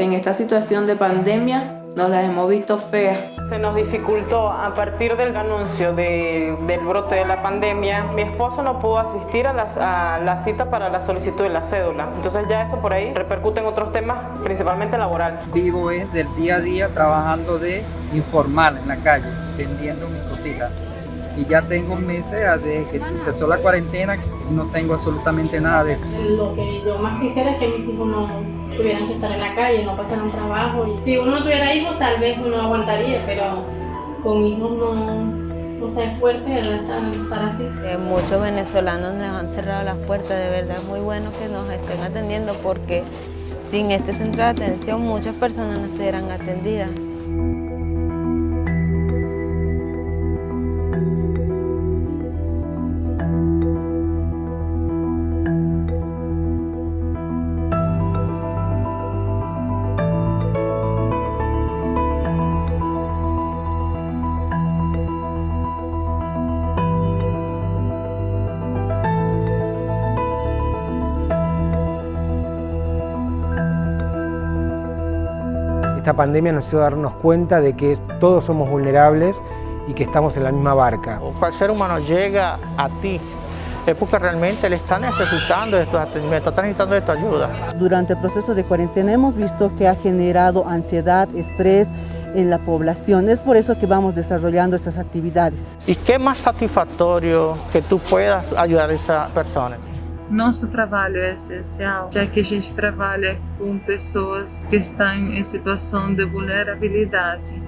En esta situación de pandemia nos las hemos visto feas. Se nos dificultó a partir del anuncio del brote de la pandemia. Mi esposo no pudo asistir a la cita para la solicitud de la cédula. Entonces ya eso por ahí repercute en otros temas, principalmente laboral. Vivo es del día a día trabajando de informal en la calle, vendiendo mis cositas. Y ya tengo meses desde que empezó la cuarentena, no tengo absolutamente nada de eso. Lo que yo más quisiera es que mis hijos no tuvieran que estar en la calle, no pasaran trabajo. Y si uno tuviera hijos, tal vez uno aguantaría, pero con hijos no se es fuerte, ¿verdad? Estar así. Muchos venezolanos nos han cerrado las puertas, de verdad es muy bueno que nos estén atendiendo porque sin este centro de atención muchas personas no estuvieran atendidas. Esta pandemia nos hizo darnos cuenta de que todos somos vulnerables y que estamos en la misma barca. Cuando el ser humano llega a ti, es porque realmente le está necesitando de tu atendimiento, está necesitando de tu ayuda. Durante el proceso de cuarentena hemos visto que ha generado ansiedad, estrés en la población. Es por eso que vamos desarrollando estas actividades. ¿Y qué más satisfactorio que tú puedas ayudar a esa persona? Nosso trabalho é essencial, já que a gente trabalha com pessoas que estão em situação de vulnerabilidade.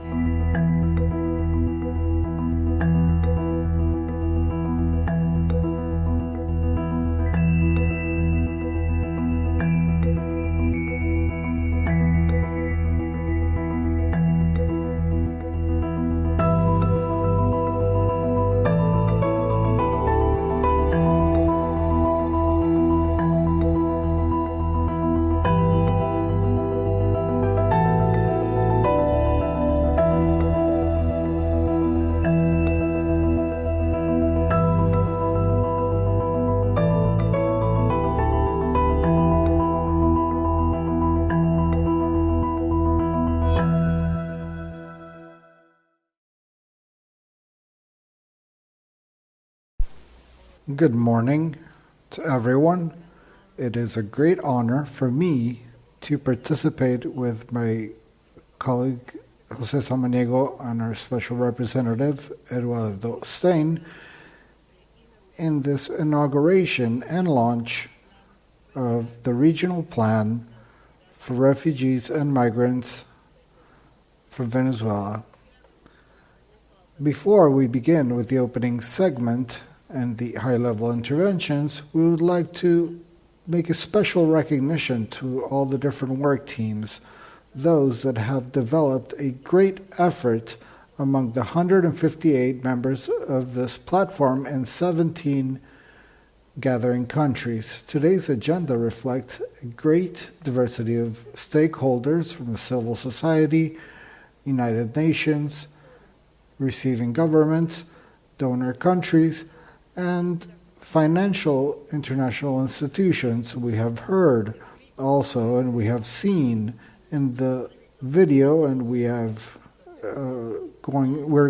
Good morning to everyone. It is a great honor for me to participate with my colleague José Samaniego and our special representative Eduardo Stein in this inauguration and launch of the regional plan for refugees and migrants from Venezuela. Before we begin with the opening segment and the high-level interventions, we would like to make a special recognition to all the different work teams, those that have developed a great effort among the 158 members of this platform in 17 gathering countries. Today's agenda reflects a great diversity of stakeholders from the civil society, United Nations, receiving governments, donor countries, and financial international institutions. We have heard also, and we have seen in the video, and we're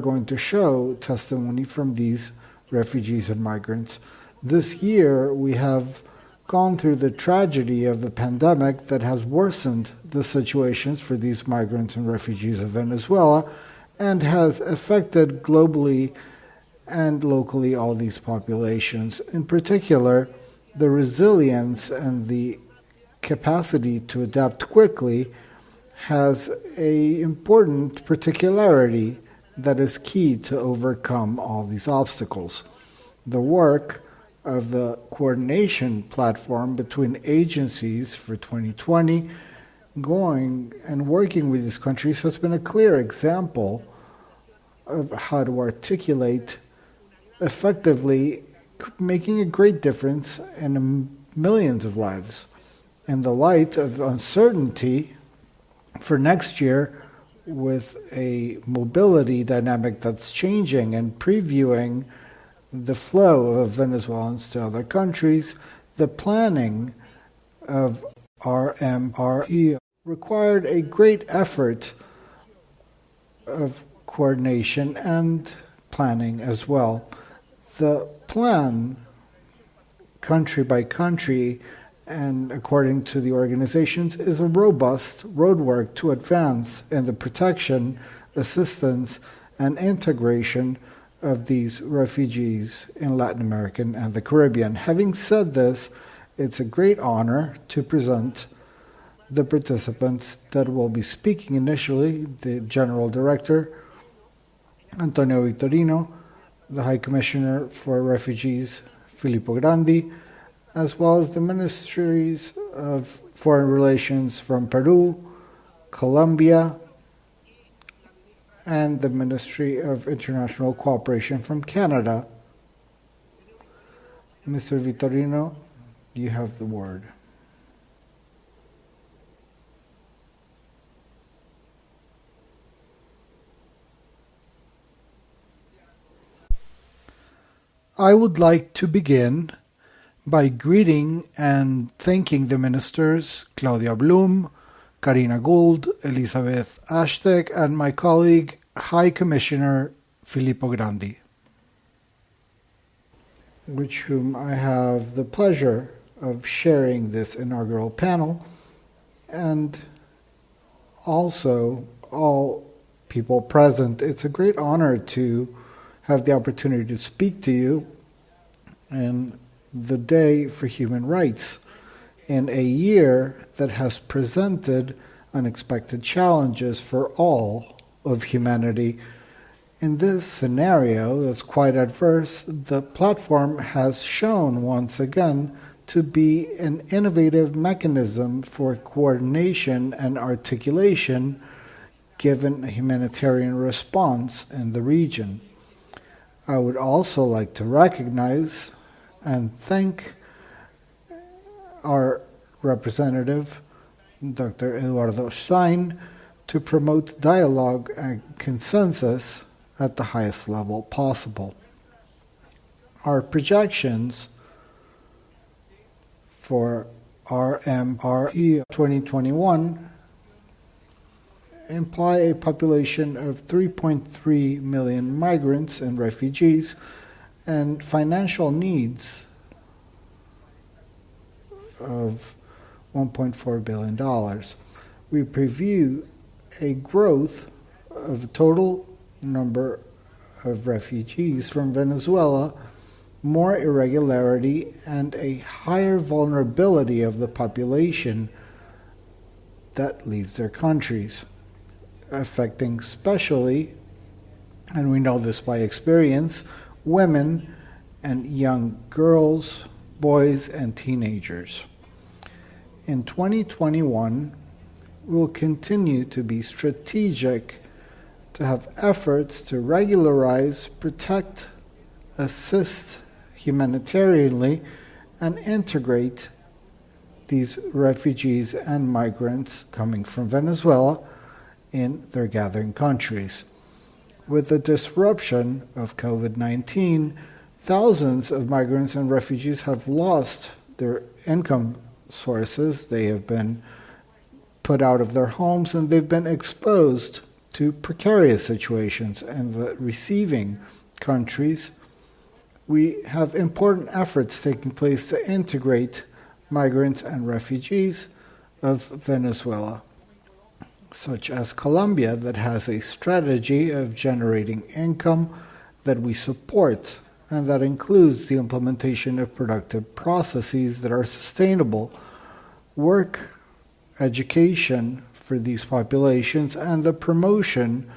going to show testimony from these refugees and migrants. This year, we have gone through the tragedy of the pandemic that has worsened the situations for these migrants and refugees of Venezuela and has affected globally and locally all these populations. In particular, the resilience and the capacity to adapt quickly has an important particularity that is key to overcome all these obstacles. The work of the coordination platform between agencies for 2020 going and working with these countries has been a clear example of how to articulate effectively, making a great difference in millions of lives. In the light of uncertainty for next year, with a mobility dynamic that's changing and previewing the flow of Venezuelans to other countries, the planning of RMRP required a great effort of coordination and planning as well. The plan, country by country and according to the organizations, is a robust roadwork to advance in the protection, assistance, and integration of these refugees in Latin America and the Caribbean. Having said this, it's a great honor to present the participants that will be speaking initially: the General Director, Antonio Vitorino, the High Commissioner for Refugees, Filippo Grandi, as well as the Ministries of Foreign Relations from Peru, Colombia, and the Ministry of International Cooperation from Canada. Mr. Vitorino, you have the word. I would like to begin by greeting and thanking the ministers Claudia Blum, Karina Gould, Elizabeth Asete, and my colleague, High Commissioner Filippo Grandi, with whom I have the pleasure of sharing this inaugural panel, and also all people present. It's a great honor to have the opportunity to speak to you in the Day for Human Rights, in a year that has presented unexpected challenges for all of humanity. In this scenario that's quite adverse, the platform has shown once again to be an innovative mechanism for coordination and articulation given a humanitarian response in the region. I would also like to recognize and thank our representative, Dr. Eduardo Stein, to promote dialogue and consensus at the highest level possible. Our projections for RMRP 2021 imply a population of 3.3 million migrants and refugees and financial needs of $1.4 billion. We preview a growth of the total number of refugees from Venezuela, more irregularity, and a higher vulnerability of the population that leaves their countries, affecting especially, and we know this by experience, women and young girls, boys, and teenagers. In 2021, we'll continue to be strategic, to have efforts to regularize, protect, assist humanitarianly, and integrate these refugees and migrants coming from Venezuela in their gathering countries. With the disruption of COVID-19, thousands of migrants and refugees have lost their income sources. They have been put out of their homes, and they've been exposed to precarious situations in the receiving countries. We have important efforts taking place to integrate migrants and refugees of Venezuela, such as Colombia, that has a strategy of generating income that we support, and that includes the implementation of productive processes that are sustainable, work, education for these populations, and the promotion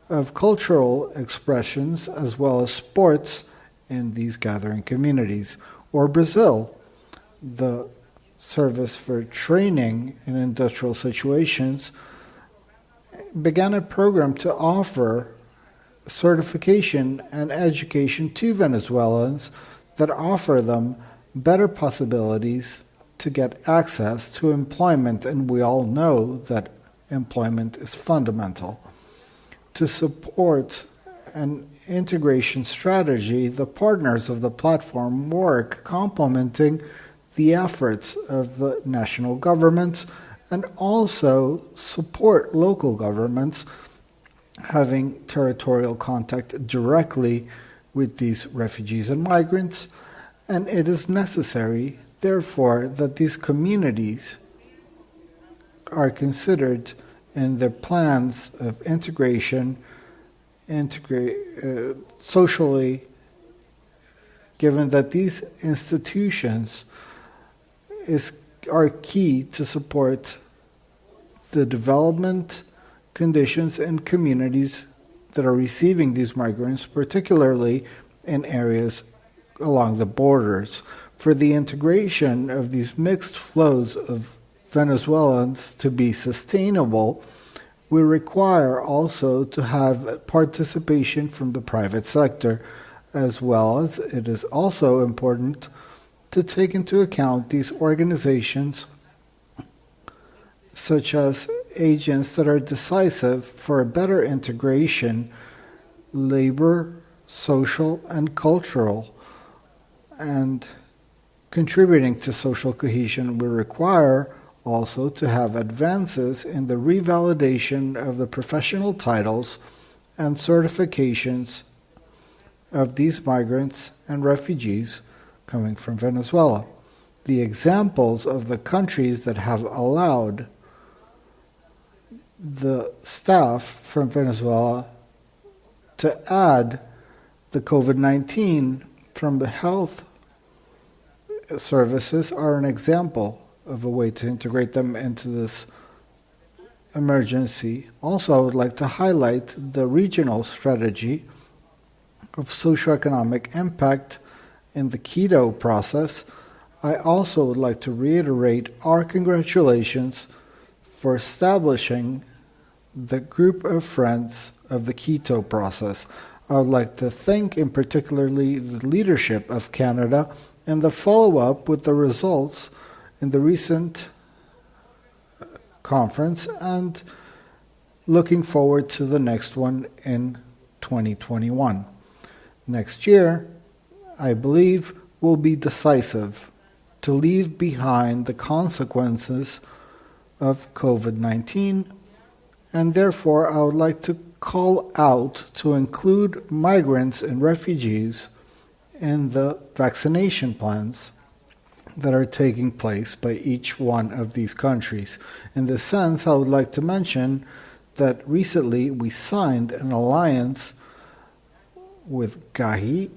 of cultural expressions as well as sports in these gathering communities. Or Brazil, the Service for Training in Industrial Situations, began a program to offer certification and education to Venezuelans that offer them better possibilities to get access to employment, and we all know that employment is fundamental. To support an integration strategy, the partners of the platform work complementing the efforts of the national governments and also support local governments having territorial contact directly with these refugees and migrants. And it is necessary, therefore, that these communities are considered in their plans of integration, socially, given that these institutions are key to support the development conditions in communities that are receiving these migrants, particularly in areas along the borders. For the integration of these mixed flows of Venezuelans to be sustainable, we require also to have participation from the private sector, as well as it is also important to take into account these organizations such as agents that are decisive for a better integration, labor, social, and cultural, and contributing to social cohesion. We require also to have advances in the revalidation of the professional titles and certifications of these migrants and refugees coming from Venezuela. The examples of the countries that have allowed the staff from Venezuela to add the COVID-19 from the health services are an example of a way to integrate them into this emergency. Also, I would like to highlight the regional strategy of socioeconomic impact in the Quito process. I also would like to reiterate our congratulations for establishing the group of friends of the Quito process. I would like to thank in particularly the leadership of Canada and the follow-up with the results in the recent conference, and looking forward to the next one in 2021. Next year, I believe, will be decisive to leave behind the consequences of COVID-19, and therefore I would like to call out to include migrants and refugees in the vaccination plans that are taking place by each one of these countries. In this sense, I would like to mention that recently we signed an alliance with Gahi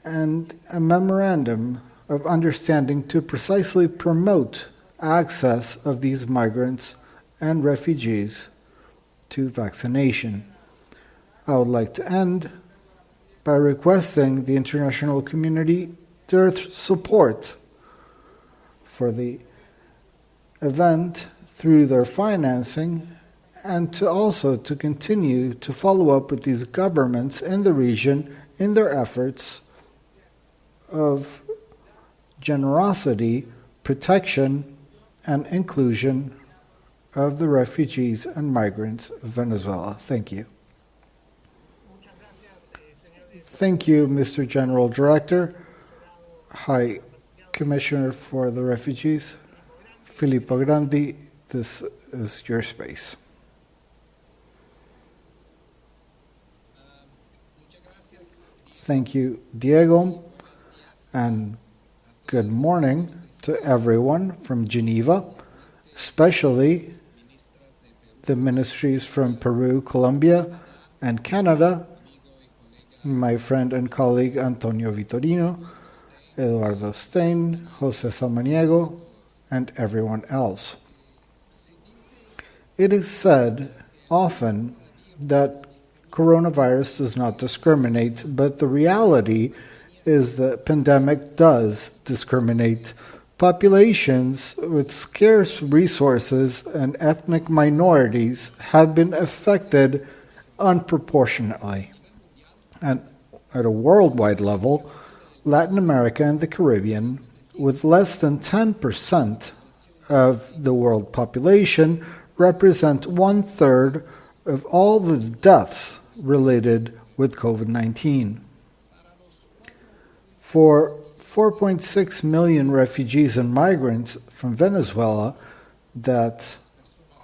and a memorandum of understanding to precisely promote access of these migrants and refugees to vaccination. I would like to end by requesting the international community their support for the event through their financing, and to also to continue to follow up with these governments in the region in their efforts of generosity, protection, and inclusion of the refugees and migrants of Venezuela. Thank you. Thank you, Mr. General Director. High Commissioner for the Refugees, Filippo Grandi, this is your space. Thank you, Diego, and good morning to everyone from Geneva, especially the ministries from Peru, Colombia, and Canada, my friend and colleague Antonio Vitorino, Eduardo Stein, José Samaniego, and everyone else. It is said often that coronavirus does not discriminate, but the reality is the pandemic does discriminate. Populations with scarce resources and ethnic minorities have been affected unproportionately. And at a worldwide level, Latin America and the Caribbean, with less than 10% of the world population, represent 1/3 of all the deaths related with COVID-19. For 4.6 million refugees and migrants from Venezuela that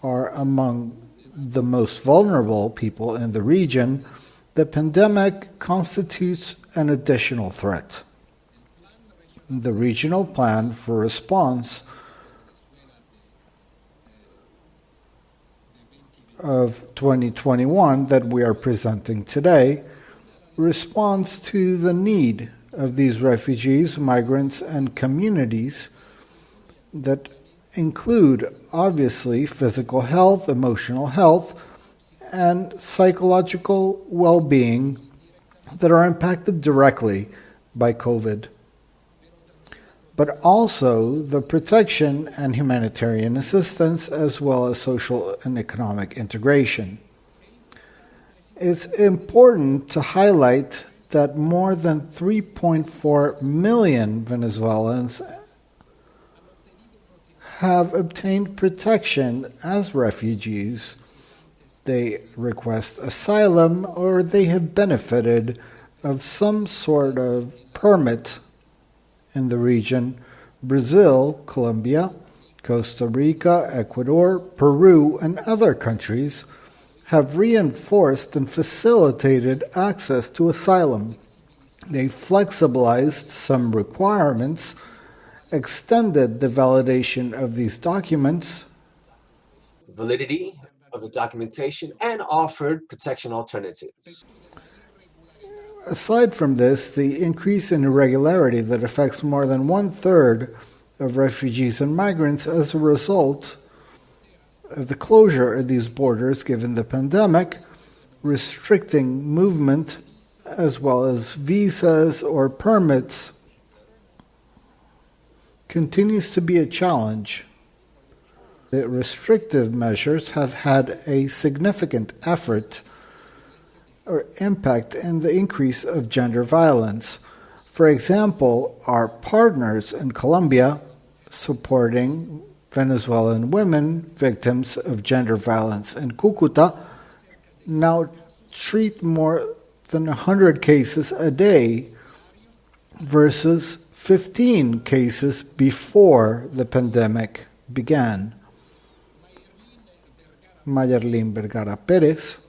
are among the most vulnerable people in the region, the pandemic constitutes an additional threat. The regional plan for response of 2021 that we are presenting today responds to the need of these refugees, migrants, and communities that include, obviously, physical health, emotional health, and psychological well-being that are impacted directly by COVID, but also the protection and humanitarian assistance, as well as social and economic integration. It's important to highlight that more than 3.4 million Venezuelans have obtained protection as refugees. They request asylum or they have benefited of some sort of permit in the region. Brazil, Colombia, Costa Rica, Ecuador, Peru, and other countries have reinforced and facilitated access to asylum. They flexibilized some requirements, extended the validation of these documents, validity of the documentation, and offered protection alternatives. Aside from this, the increase in irregularity that affects more than 1/3 of refugees and migrants as a result of the closure of these borders given the pandemic, restricting movement as well as visas or permits, continues to be a challenge. The restrictive measures have had a significant effort or impact in the increase of gender violence. For example, our partners in Colombia supporting Venezuelan women victims of gender violence in Cúcuta now treat more than 100 cases a day versus 15 cases before the pandemic began. Mayerlin Vergara Perez,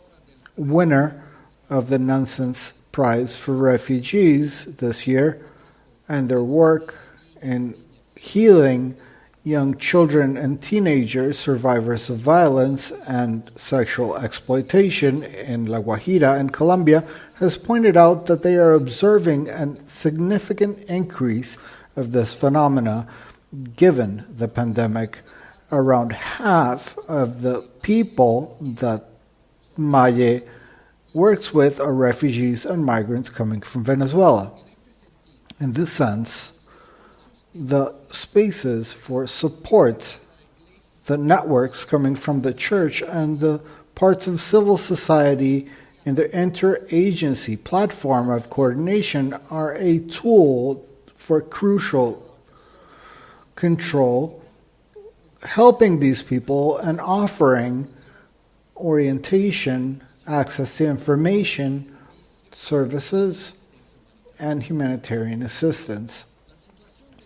winner of the Nansen's Prize for Refugees this year, and their work in healing young children and teenagers, survivors of violence and sexual exploitation in La Guajira and Colombia, has pointed out that they are observing a significant increase of this phenomena given the pandemic. Around half of the people that Maye works with are refugees and migrants coming from Venezuela. In this sense, the spaces for support, the networks coming from the church and the parts of civil society in the interagency platform of coordination are a tool for crucial control, helping these people and offering orientation, access to information, services, and humanitarian assistance.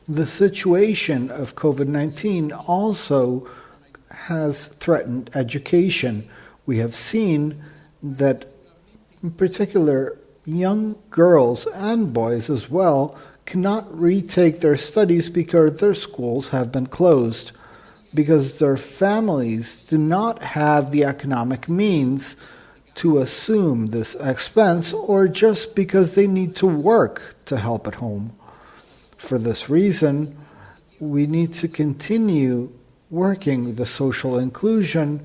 The situation of COVID-19 also has threatened education. We have seen that, in particular, young girls and boys as well cannot retake their studies because their schools have been closed, because their families do not have the economic means to assume this expense, or just because they need to work to help at home. For this reason, we need to continue working the social inclusion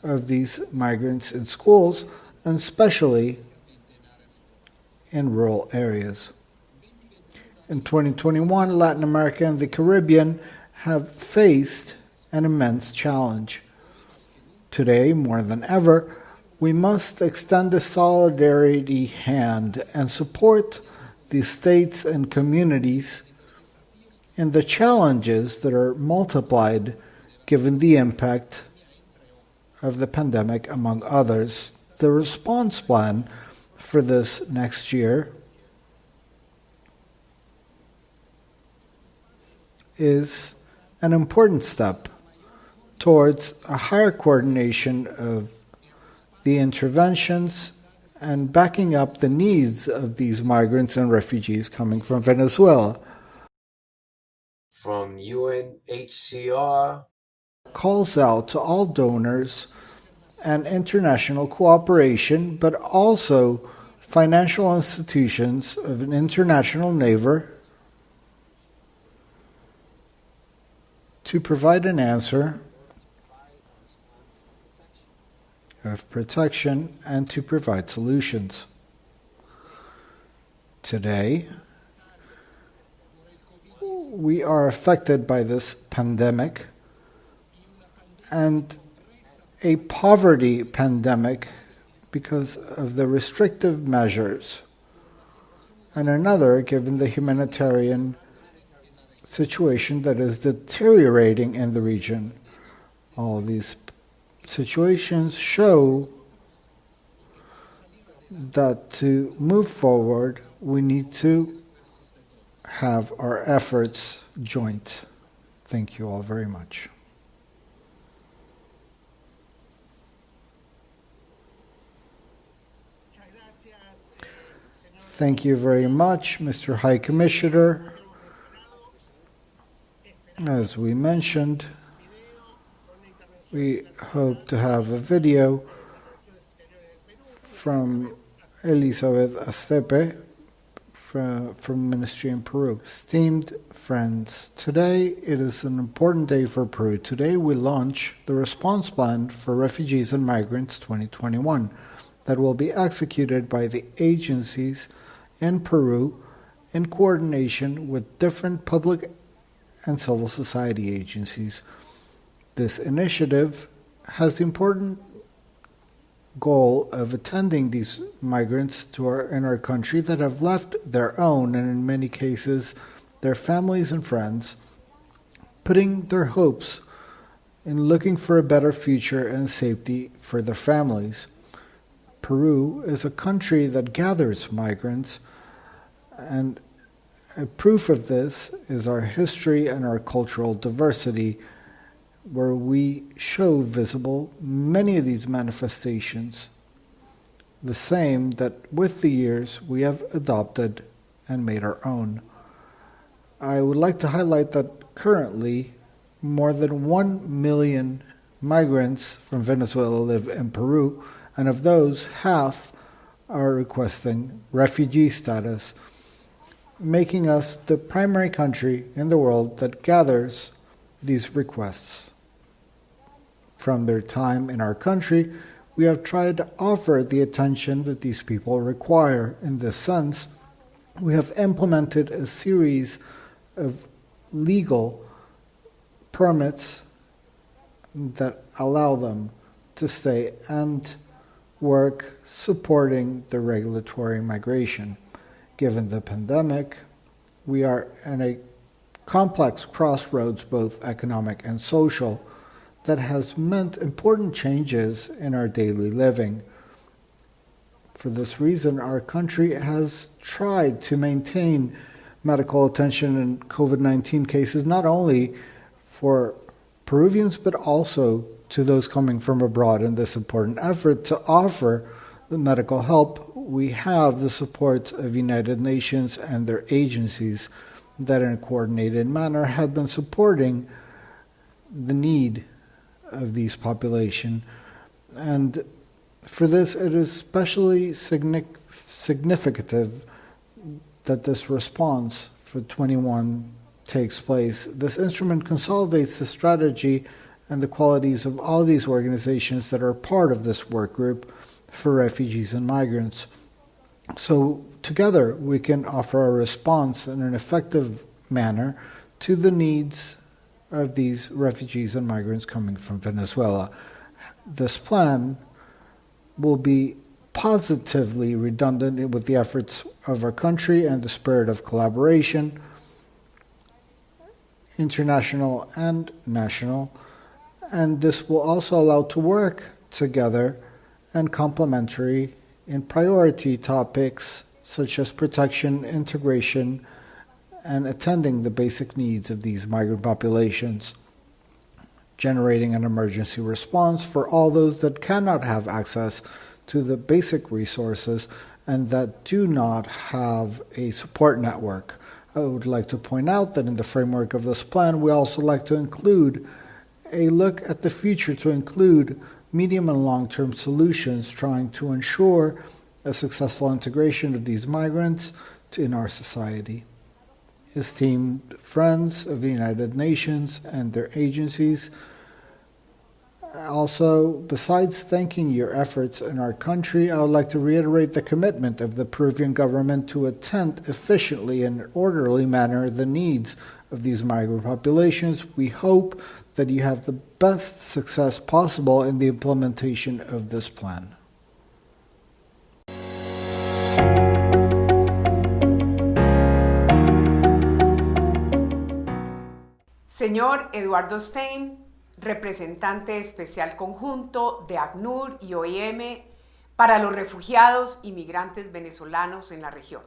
of these migrants in schools, and especially in rural areas. In 2021, Latin America and the Caribbean have faced an immense challenge. Today, more than ever, we must extend a solidarity hand and support the states and communities in the challenges that are multiplied given the impact of the pandemic, among others. The response plan for this next year is an important step towards a higher coordination of the interventions and backing up the needs of these migrants and refugees coming from Venezuela. From UNHCR, calls out to all donors and international cooperation, but also financial institutions of an international neighbor to provide an answer of protection and to provide solutions. Today, we are affected by this pandemic and a poverty pandemic because of the restrictive measures, and another given the humanitarian situation that is deteriorating in the region. All these situations show that to move forward, we need to have our efforts joint. Thank you all very much. Thank you very much, Mr. High Commissioner. As we mentioned, we hope to have a video from Elizabeth Asete from Ministry in Peru. Esteemed friends, today it is an important day for Peru. Today we launch the Response Plan for Refugees and Migrants 2021 that will be executed by the agencies in Peru in coordination with different public and civil society agencies. This initiative has the important goal of attending these migrants in our country that have left their own, and in many cases, their families and friends, putting their hopes in looking for a better future and safety for their families. Peru is a country that gathers migrants, and a proof of this is our history and our cultural diversity, where we show visible many of these manifestations, the same that with the years we have adopted and made our own. I would like to highlight that currently more than 1 million migrants from Venezuela live in Peru, and of those, half are requesting refugee status, making us the primary country in the world that gathers these requests. From their time in our country, we have tried to offer the attention that these people require. In this sense, we have implemented a series of legal permits that allow them to stay and work supporting the regulatory migration. Given the pandemic, we are in a complex crossroads, both economic and social, that has meant important changes in our daily living. For this reason, our country has tried to maintain medical attention in COVID-19 cases, not only for Peruvians, but also to those coming from abroad. In this important effort to offer the medical help, we have the support of United Nations and their agencies that in a coordinated manner have been supporting the need of these population. And for this, it is especially significant that this response for 21 takes place. This instrument consolidates the strategy and the qualities of all these organizations that are part of this work group for refugees and migrants. So together we can offer a response in an effective manner to the needs of these refugees and migrants coming from Venezuela. This plan will be positively redundant with the efforts of our country and the spirit of collaboration, international and national, and this will also allow to work together and complementary in priority topics such as protection, integration, and attending the basic needs of these migrant populations. generating an emergency response for all those that cannot have access to the basic resources and that do not have a support network. I would like to point out that in the framework of this plan, we also like to include a look at the future to include medium and long-term solutions trying to ensure a successful integration of these migrants in our society. Esteemed friends of the United Nations and their agencies, also, besides thanking your efforts in our country, I would like to reiterate the commitment of the Peruvian government to attend efficiently and orderly manner the needs of these migrant populations. We hope that you have the best success possible in the implementation of this plan. Señor Eduardo Stein, representante especial conjunto de ACNUR y OIM para los refugiados y migrantes venezolanos en la región.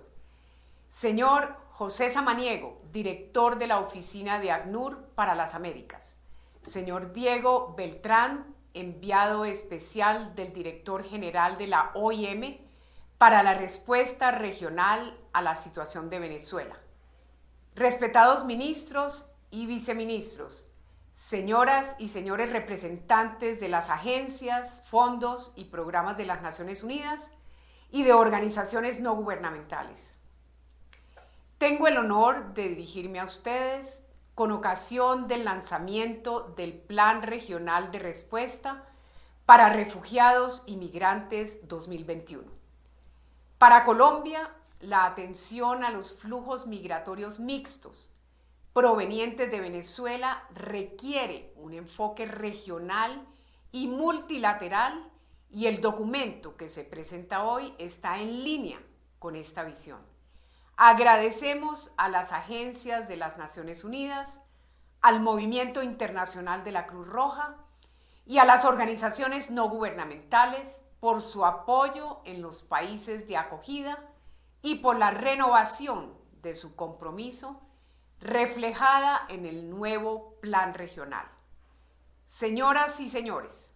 Señor José Samaniego, director de la oficina de ACNUR para las Américas. Señor Diego Beltrand, enviado especial del director general de la OIM para la respuesta regional a la situación de Venezuela. Respetados ministros y viceministros, señoras y señores representantes de las agencias, fondos y programas de las Naciones Unidas y de organizaciones no gubernamentales. Tengo el honor de dirigirme a ustedes con ocasión del lanzamiento del Plan Regional de Respuesta para Refugiados y Migrantes 2021. Para Colombia, la atención a los flujos migratorios mixtos provenientes de Venezuela requiere un enfoque regional y multilateral y el documento que se presenta hoy está en línea con esta visión. Agradecemos a las agencias de las Naciones Unidas, al Movimiento Internacional de la Cruz Roja y a las organizaciones no gubernamentales por su apoyo en los países de acogida y por la renovación de su compromiso reflejada en el nuevo plan regional. Señoras y señores,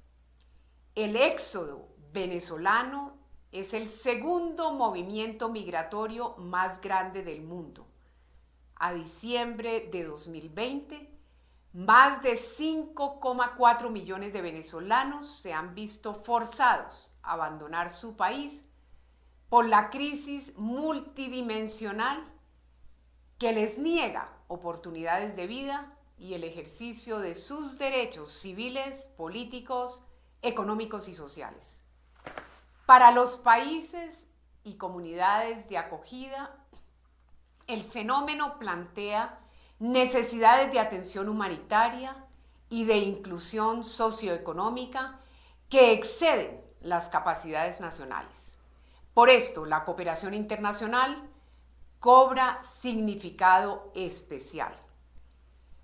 el éxodo venezolano es el segundo movimiento migratorio más grande del mundo. A diciembre de 2020, más de 5,4 millones de venezolanos se han visto forzados a abandonar su país por la crisis multidimensional que les niega oportunidades de vida y el ejercicio de sus derechos civiles, políticos, económicos y sociales. Para los países y comunidades de acogida, el fenómeno plantea necesidades de atención humanitaria y de inclusión socioeconómica que exceden las capacidades nacionales. Por esto, la cooperación internacional cobra significado especial.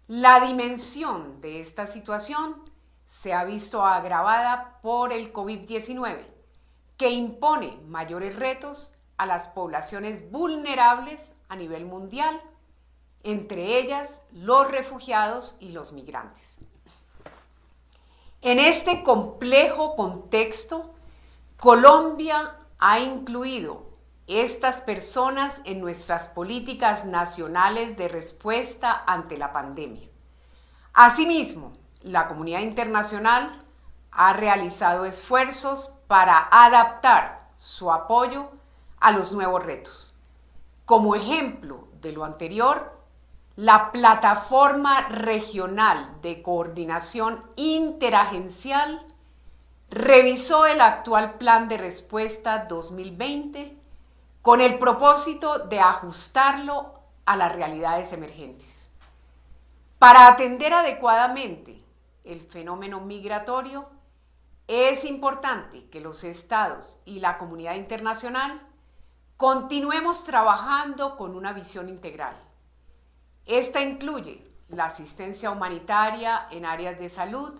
La dimensión de esta situación se ha visto agravada por el COVID-19, que impone mayores retos a las poblaciones vulnerables a nivel mundial, entre ellas los refugiados y los migrantes. En este complejo contexto, Colombia ha incluido estas personas en nuestras políticas nacionales de respuesta ante la pandemia. Asimismo, la comunidad internacional ha realizado esfuerzos para adaptar su apoyo a los nuevos retos. Como ejemplo de lo anterior, la Plataforma Regional de Coordinación Interagencial revisó el actual Plan de Respuesta 2020 con el propósito de ajustarlo a las realidades emergentes. Para atender adecuadamente el fenómeno migratorio, es importante que los estados y la comunidad internacional continuemos trabajando con una visión integral. Esta incluye la asistencia humanitaria en áreas de salud,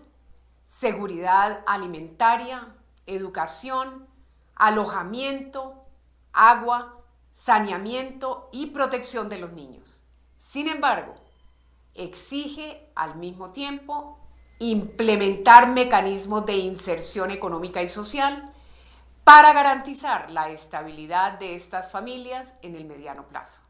seguridad alimentaria, educación, alojamiento, agua, saneamiento y protección de los niños. Sin embargo, exige al mismo tiempo implementar mecanismos de inserción económica y social para garantizar la estabilidad de estas familias en el mediano plazo.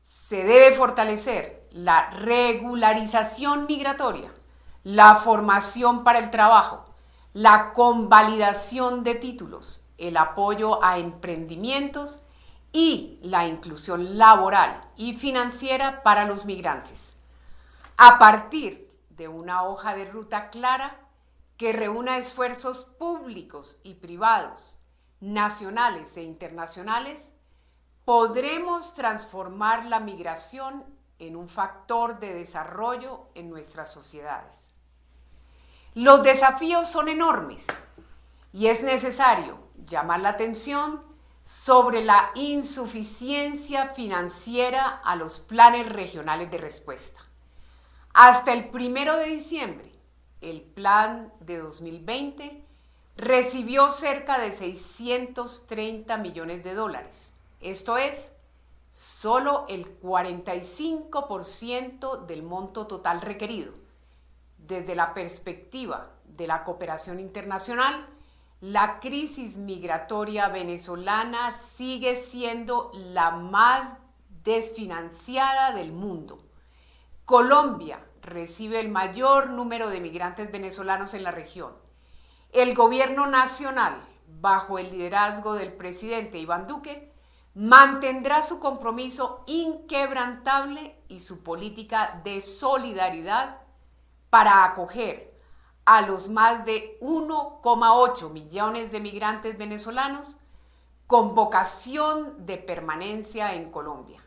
Se debe fortalecer la regularización migratoria, la formación para el trabajo, la convalidación de títulos, el apoyo a emprendimientos y la inclusión laboral y financiera para los migrantes, a partir de una hoja de ruta clara que reúna esfuerzos públicos y privados, nacionales e internacionales. Podremos transformar la migración en un factor de desarrollo en nuestras sociedades. Los desafíos son enormes y es necesario llamar la atención sobre la insuficiencia financiera a los planes regionales de respuesta. Hasta el 1 de diciembre, el plan de 2020 recibió cerca de 630 millones de dólares. Esto es, solo el 45% del monto total requerido. Desde la perspectiva de la cooperación internacional, la crisis migratoria venezolana sigue siendo la más desfinanciada del mundo. Colombia recibe el mayor número de migrantes venezolanos en la región. El gobierno nacional, bajo el liderazgo del presidente Iván Duque, mantendrá su compromiso inquebrantable y su política de solidaridad para acoger a los más de 1,8 millones de migrantes venezolanos con vocación de permanencia en Colombia.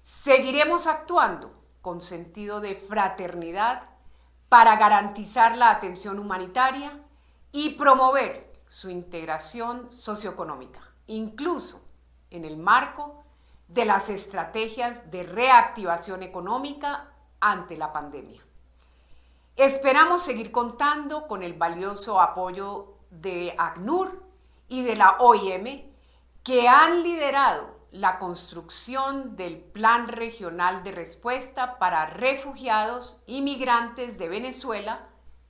Seguiremos actuando con sentido de fraternidad para garantizar la atención humanitaria y promover su integración socioeconómica, incluso en el marco de las estrategias de reactivación económica ante la pandemia. Esperamos seguir contando con el valioso apoyo de ACNUR y de la OIM, que han liderado la construcción del Plan Regional de Respuesta para Refugiados y Migrantes de Venezuela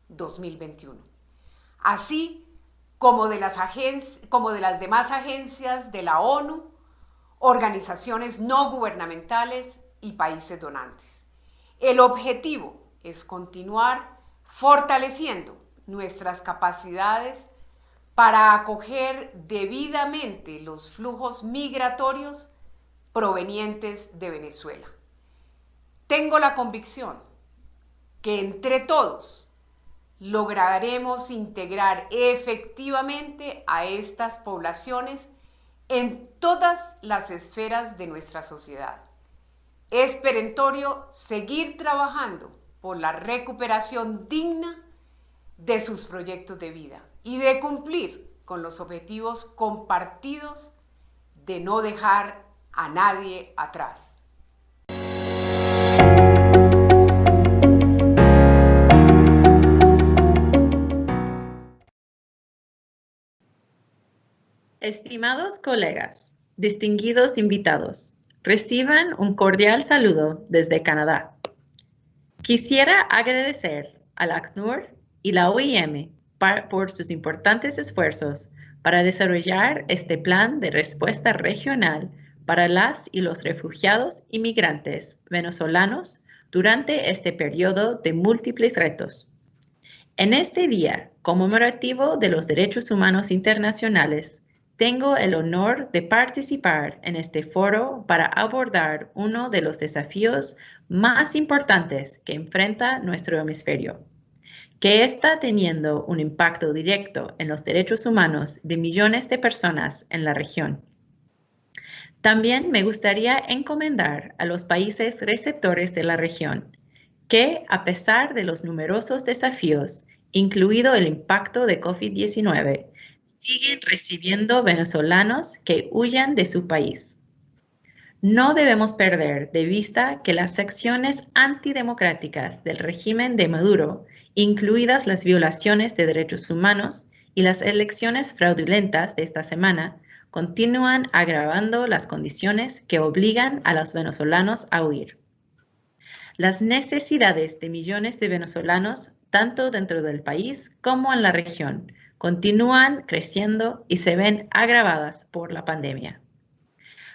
2021, así como de las demás agencias de la ONU, organizaciones no gubernamentales y países donantes. El objetivo es continuar fortaleciendo nuestras capacidades para acoger debidamente los flujos migratorios provenientes de Venezuela. Tengo la convicción que entre todos lograremos integrar efectivamente a estas poblaciones en todas las esferas de nuestra sociedad. Es perentorio seguir trabajando por la recuperación digna de sus proyectos de vida y de cumplir con los objetivos compartidos de no dejar a nadie atrás. Estimados colegas, distinguidos invitados, reciban un cordial saludo desde Canadá. Quisiera agradecer al ACNUR y la OIM por sus importantes esfuerzos para desarrollar este plan de respuesta regional para las y los refugiados y migrantes venezolanos durante este periodo de múltiples retos. En este día conmemorativo de los derechos humanos internacionales, tengo el honor de participar en este foro para abordar uno de los desafíos más importantes que enfrenta nuestro hemisferio, que está teniendo un impacto directo en los derechos humanos de millones de personas en la región. También me gustaría encomendar a los países receptores de la región que, a pesar de los numerosos desafíos, incluido el impacto de COVID-19, siguen recibiendo venezolanos que huyan de su país. No debemos perder de vista que las acciones antidemocráticas del régimen de Maduro, incluidas las violaciones de derechos humanos y las elecciones fraudulentas de esta semana, continúan agravando las condiciones que obligan a los venezolanos a huir. Las necesidades de millones de venezolanos tanto dentro del país como en la región, continúan creciendo y se ven agravadas por la pandemia.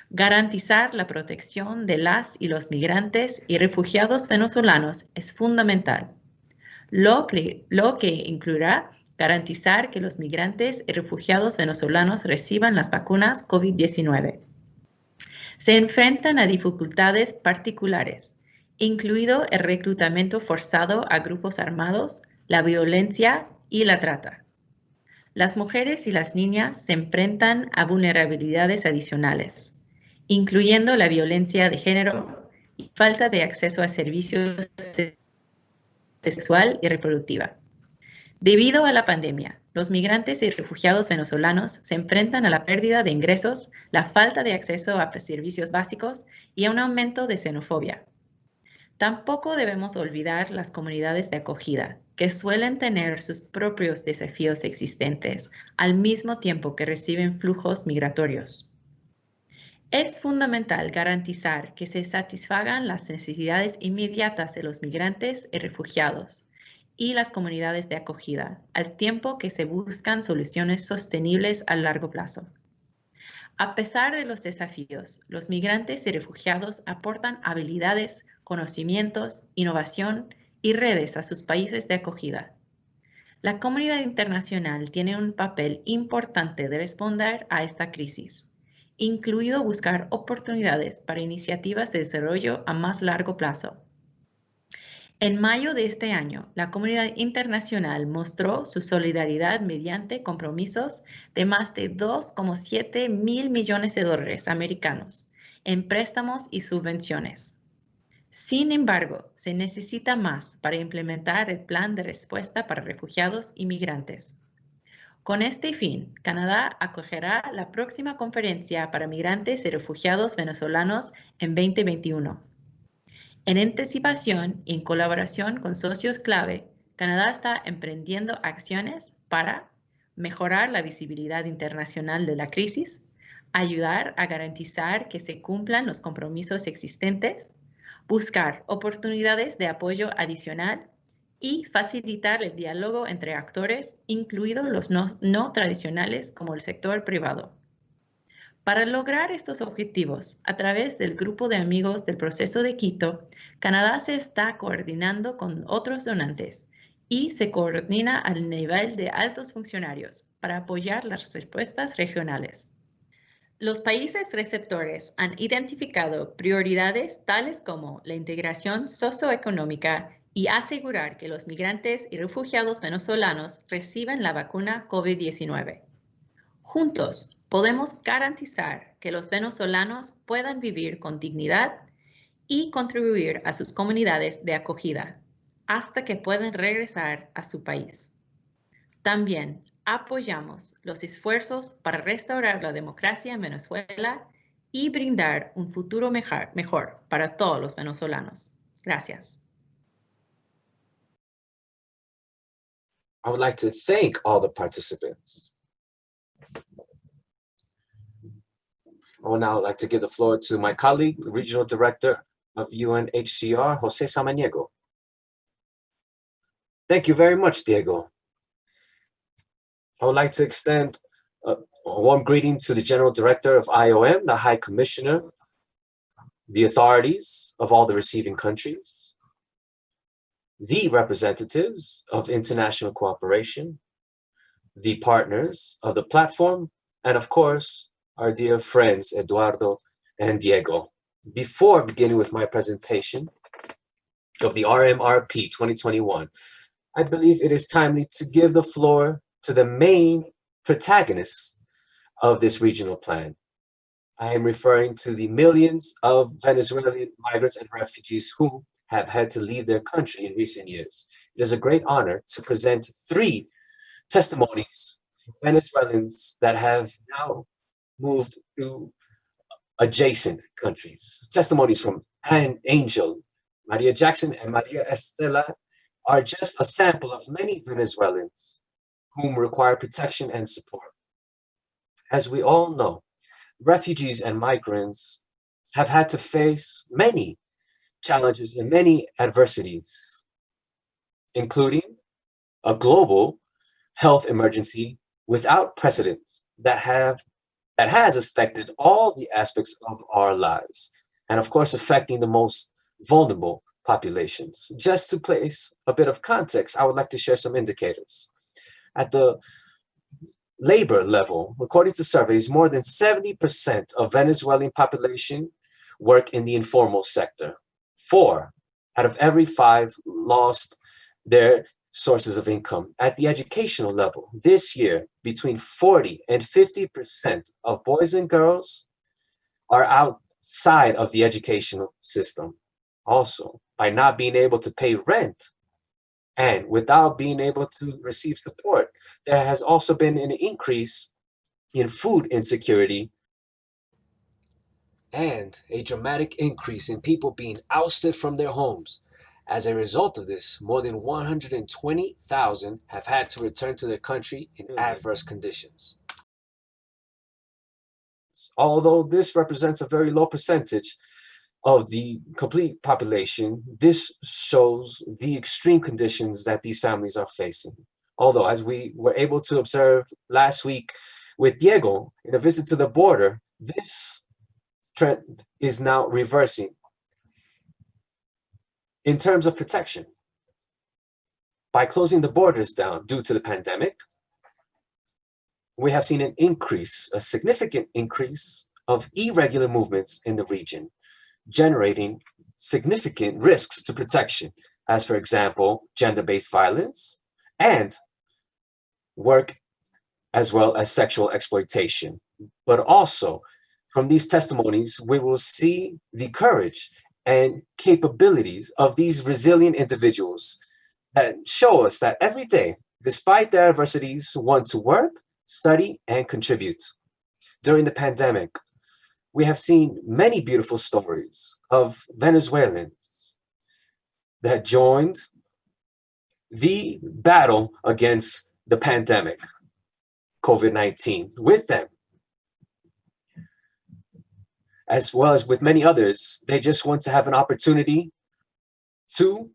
Garantizar la protección de las y los migrantes y refugiados venezolanos es fundamental, lo que incluirá garantizar que los migrantes y refugiados venezolanos reciban las vacunas COVID-19. Se enfrentan a dificultades particulares, incluido el reclutamiento forzado a grupos armados, la violencia y la trata. Las mujeres y las niñas se enfrentan a vulnerabilidades adicionales, incluyendo la violencia de género y falta de acceso a servicios sexual y reproductiva. Debido a la pandemia, los migrantes y refugiados venezolanos se enfrentan a la pérdida de ingresos, la falta de acceso a servicios básicos y a un aumento de xenofobia. Tampoco debemos olvidar las comunidades de acogida, que suelen tener sus propios desafíos existentes al mismo tiempo que reciben flujos migratorios. Es fundamental garantizar que se satisfagan las necesidades inmediatas de los migrantes y refugiados y las comunidades de acogida, al tiempo que se buscan soluciones sostenibles a largo plazo. A pesar de los desafíos, los migrantes y refugiados aportan habilidades, conocimientos, innovación y redes a sus países de acogida. La comunidad internacional tiene un papel importante de responder a esta crisis, incluido buscar oportunidades para iniciativas de desarrollo a más largo plazo. En mayo de este año, la comunidad internacional mostró su solidaridad mediante compromisos de más de 2,7 mil millones de dólares americanos en préstamos y subvenciones. Sin embargo, se necesita más para implementar el plan de respuesta para refugiados y migrantes. Con este fin, Canadá acogerá la próxima conferencia para migrantes y refugiados venezolanos en 2021. En anticipación y en colaboración con socios clave, Canadá está emprendiendo acciones para mejorar la visibilidad internacional de la crisis, ayudar a garantizar que se cumplan los compromisos existentes, buscar oportunidades de apoyo adicional y facilitar el diálogo entre actores, incluidos los no tradicionales como el sector privado. Para lograr estos objetivos, a través del Grupo de Amigos del Proceso de Quito, Canadá se está coordinando con otros donantes y se coordina al nivel de altos funcionarios para apoyar las respuestas regionales. Los países receptores han identificado prioridades tales como la integración socioeconómica y asegurar que los migrantes y refugiados venezolanos reciban la vacuna COVID-19. Juntos, podemos garantizar que los venezolanos puedan vivir con dignidad y contribuir a sus comunidades de acogida hasta que puedan regresar a su país. También apoyamos los esfuerzos para restaurar la democracia en Venezuela y brindar un futuro mejor para todos los venezolanos. Gracias. I would like to thank all the participants. I would now like to give the floor to my colleague, Regional Director of UNHCR, José Samaniego. Thank you very much, Diego. I would like to extend a warm greeting to the General Director of IOM, the High Commissioner, the authorities of all the receiving countries, the representatives of international cooperation, the partners of the platform, and of course, our dear friends, Eduardo and Diego. Before beginning with my presentation of the RMRP 2021, I believe it is timely to give the floor to the main protagonists of this regional plan. I am referring to the millions of Venezuelan migrants and refugees who have had to leave their country in recent years. It is a great honor to present 3 testimonies of Venezuelans that have now moved to adjacent countries. Testimonies from Anne Angel, Maria Jackson, and Maria Estela are just a sample of many Venezuelans whom require protection and support. As we all know, refugees and migrants have had to face many challenges and many adversities, including a global health emergency without precedent that has affected all the aspects of our lives, and of course affecting the most vulnerable populations. Just to place a bit of context, I would like to share some indicators. At the labor level, according to surveys, more than 70% of Venezuelan population work in the informal sector. 4 out of every 5 lost their sources of income. At the educational level, this year, between 40 and 50% of boys and girls are outside of the educational system. Also, by not being able to pay rent and without being able to receive support, there has also been an increase in food insecurity and a dramatic increase in people being ousted from their homes. As a result of this, more than 120,000 have had to return to their country in adverse conditions. Although this represents a very low percentage of the complete population, this shows the extreme conditions that these families are facing. Although, as we were able to observe last week with Diego in a visit to the border, this trend is now reversing. In terms of protection, by closing the borders down due to the pandemic, we have seen an increase, a significant increase of irregular movements in the region, generating significant risks to protection, as for example, gender-based violence and work, as well as sexual exploitation. But also, from these testimonies, we will see the courage and capabilities of these resilient individuals that show us that every day, despite their adversities, want to work, study, and contribute. During the pandemic, we have seen many beautiful stories of Venezuelans that joined the battle against the pandemic, COVID-19, with them. As well as with many others, they just want to have an opportunity to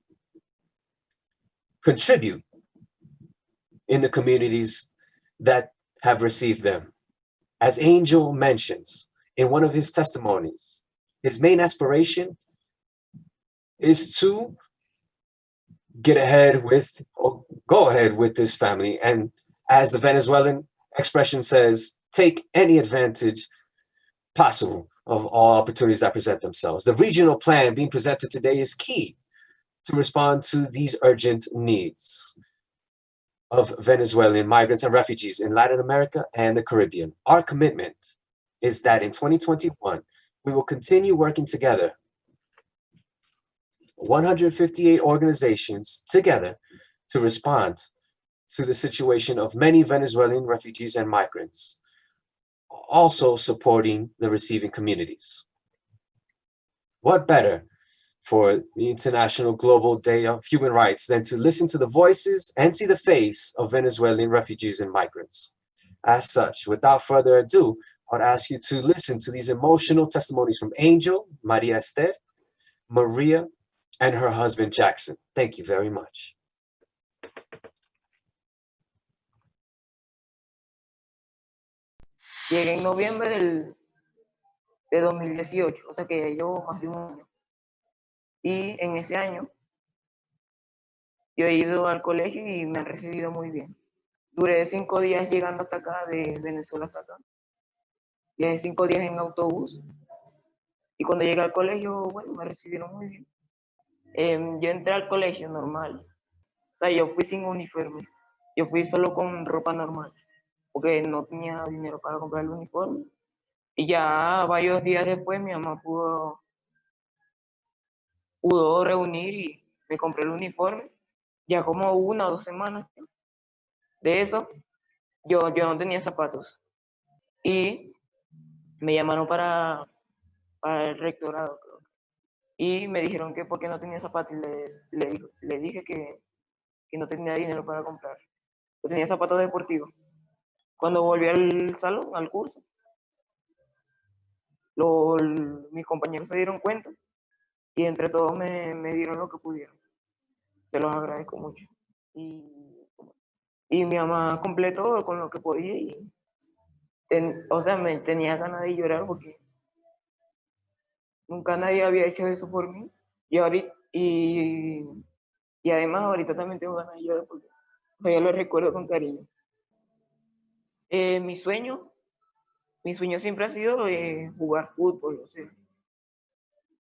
contribute in the communities that have received them. As Angel mentions in one of his testimonies, his main aspiration is to get ahead with, or go ahead with this family. And as the Venezuelan expression says, take any advantage possible of all opportunities that present themselves. The regional plan being presented today is key to respond to these urgent needs of Venezuelan migrants and refugees in Latin America and the Caribbean. Our commitment is that in 2021, we will continue working together, 158 organizations together, to respond to the situation of many Venezuelan refugees and migrants, also supporting the receiving communities. What better for the International Global Day of Human Rights than to listen to the voices and see the face of Venezuelan refugees and migrants? As such, without further ado, I would ask you to listen to these emotional testimonies from Angel, Maria Esther, Maria, and her husband Jackson. Thank you very much. Llegué en noviembre de 2018, o sea que ya llevo más de un año. Y en ese año yo he ido al colegio y me han recibido muy bien. Duré 5 días llegando hasta acá, de Venezuela hasta acá. Viajé 5 días en autobús. Y cuando llegué al colegio, bueno, me recibieron muy bien. Yo entré al colegio normal. O sea, yo fui sin uniforme. Yo fui solo con ropa normal, porque no tenía dinero para comprar el uniforme. Y ya varios días después mi mamá pudo reunir y me compré el uniforme. Ya como 1 o 2 semanas de eso, yo no tenía zapatos. Y me llamaron para el rectorado, creo. Y me dijeron que porque no tenía zapatos, y le dije que no tenía dinero para comprar. Yo tenía zapatos deportivos. Cuando volví al salón, al curso, mis compañeros se dieron cuenta y entre todos me dieron lo que pudieron. Se los agradezco mucho. Y y mi mamá completó con lo que podía y, o sea, me tenía ganas de llorar porque nunca nadie había hecho eso por mí y ahorita, y además ahorita también tengo ganas de llorar porque todavía lo recuerdo con cariño. Mi sueño siempre ha sido jugar fútbol, o sea,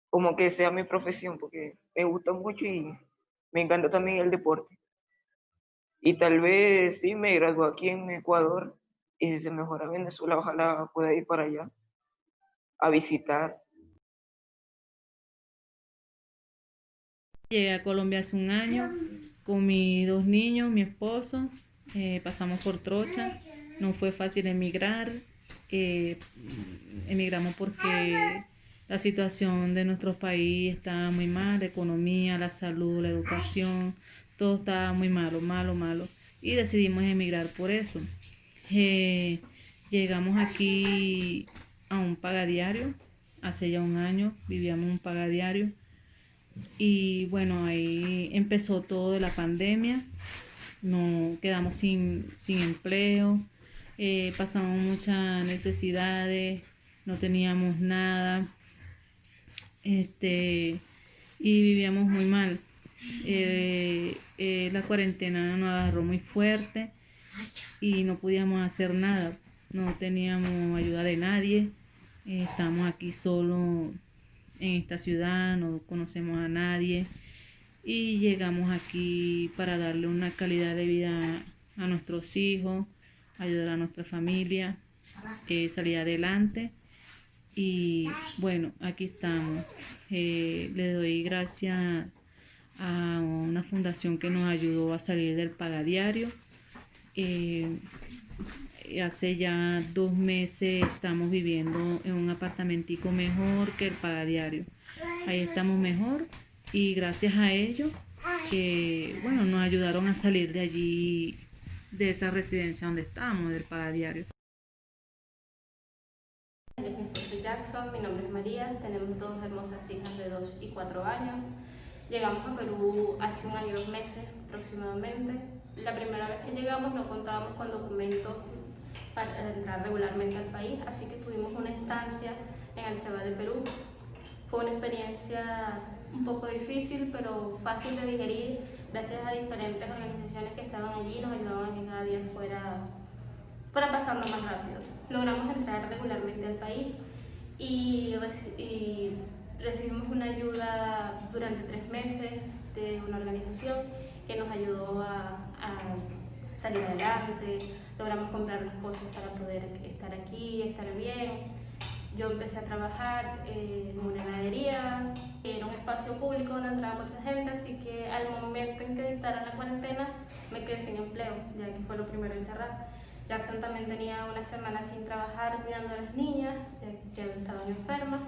como que sea mi profesión, porque me gusta mucho y me encanta también el deporte. Y tal vez sí me gradúo aquí en Ecuador y si se mejora Venezuela, ojalá pueda ir para allá a visitar. Llegué a Colombia hace un año con mis 2 niños, mi esposo. Pasamos por trocha. No fue fácil emigrar. Emigramos porque la situación de nuestro país estaba muy mal, la economía, la salud, la educación, todo estaba muy malo, malo. Y decidimos emigrar por eso. Llegamos aquí a un pagadiario. Hace ya un año vivíamos un pagadiario. Y bueno, ahí empezó todo de la pandemia, nos quedamos sin empleo, pasamos muchas necesidades, no teníamos nada, y vivíamos muy mal. La cuarentena nos agarró muy fuerte y no podíamos hacer nada, no teníamos ayuda de nadie, estamos aquí solos en esta ciudad, no conocemos a nadie y llegamos aquí para darle una calidad de vida a nuestros hijos, ayudar a nuestra familia, salir adelante y bueno, aquí estamos. Le doy gracias a una fundación que nos ayudó a salir del pagadiario. Hace ya 2 meses estamos viviendo en un apartamentico mejor que el pagadiario. Ahí estamos mejor y gracias a ellos, bueno, nos ayudaron a salir de allí, de esa residencia donde estábamos, del pagadiario. Mi esposo Jackson, mi nombre es María, tenemos 2 hermosas hijas de 2 y 4 años. Llegamos a Perú hace 1 año y 2 meses aproximadamente. La primera vez que llegamos no contábamos con documentos para entrar regularmente al país, así que tuvimos una estancia en el SEBA de Perú. Fue una experiencia un poco difícil, pero fácil de digerir, gracias a diferentes organizaciones que estaban allí, nos ayudaban a que cada día fuera pasando más rápido. Logramos entrar regularmente al país y recibimos una ayuda durante 3 meses de una organización que nos ayudó a salir adelante. Logramos comprar las cosas para poder estar aquí, estar bien. Yo empecé a trabajar en una heladería, era un espacio público donde entraba mucha gente, así que al momento en que dictaron la cuarentena me quedé sin empleo, ya que fue lo primero en cerrar. Jackson también tenía 1 semana sin trabajar cuidando a las niñas, ya que estaban enfermas,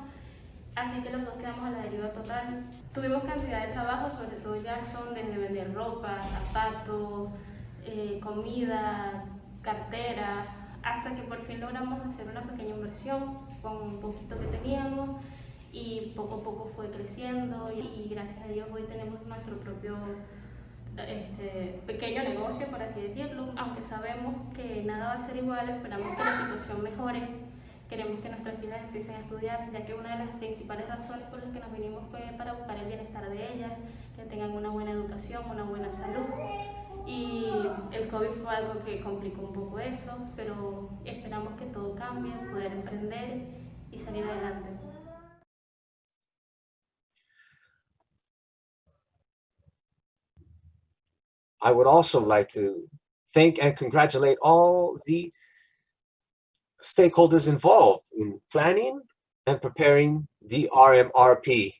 así que los dos quedamos a la deriva total. Tuvimos cantidad de trabajo, sobre todo Jackson, desde vender ropa, zapatos, comida, cartera, hasta que por fin logramos hacer una pequeña inversión con un poquito que teníamos y poco a poco fue creciendo y gracias a Dios hoy tenemos nuestro propio pequeño negocio, por así decirlo. Aunque sabemos que nada va a ser igual, esperamos que la situación mejore. Queremos que nuestras hijas empiecen a estudiar, ya que una de las principales razones por las que nos vinimos fue para buscar el bienestar de ellas, que tengan una buena educación, una buena salud. Y el COVID fue algo que complicó un poco eso, pero esperamos que todo cambie, poder emprender y salir adelante. I would also like to thank and congratulate all the stakeholders involved in planning and preparing the RMRP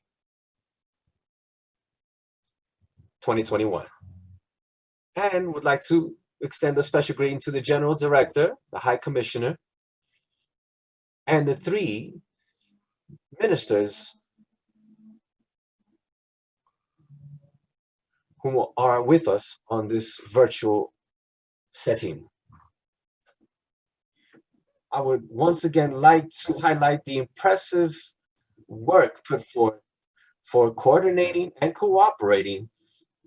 2021. And would like to extend a special greeting to the General Director, the High Commissioner, and the 3 ministers who are with us on this virtual setting. I would once again like to highlight the impressive work put forth for coordinating and cooperating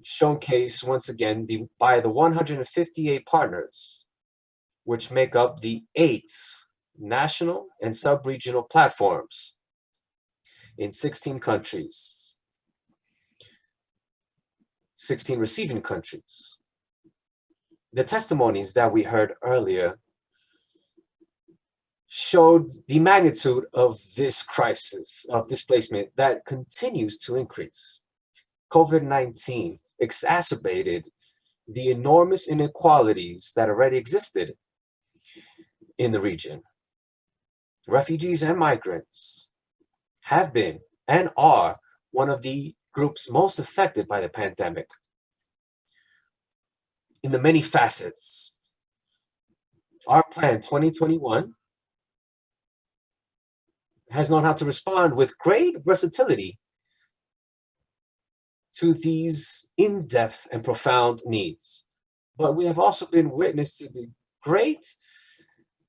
showcased once again by the 158 partners, which make up the 8 national and sub-regional platforms in 16 countries, 16 receiving countries. The testimonies that we heard earlier showed the magnitude of this crisis of displacement that continues to increase. COVID-19 exacerbated the enormous inequalities that already existed in the region. Refugees and migrants have been and are one of the groups most affected by the pandemic in the many facets. Our plan 2021 has known how to respond with great versatility to these in-depth and profound needs. But we have also been witness to the great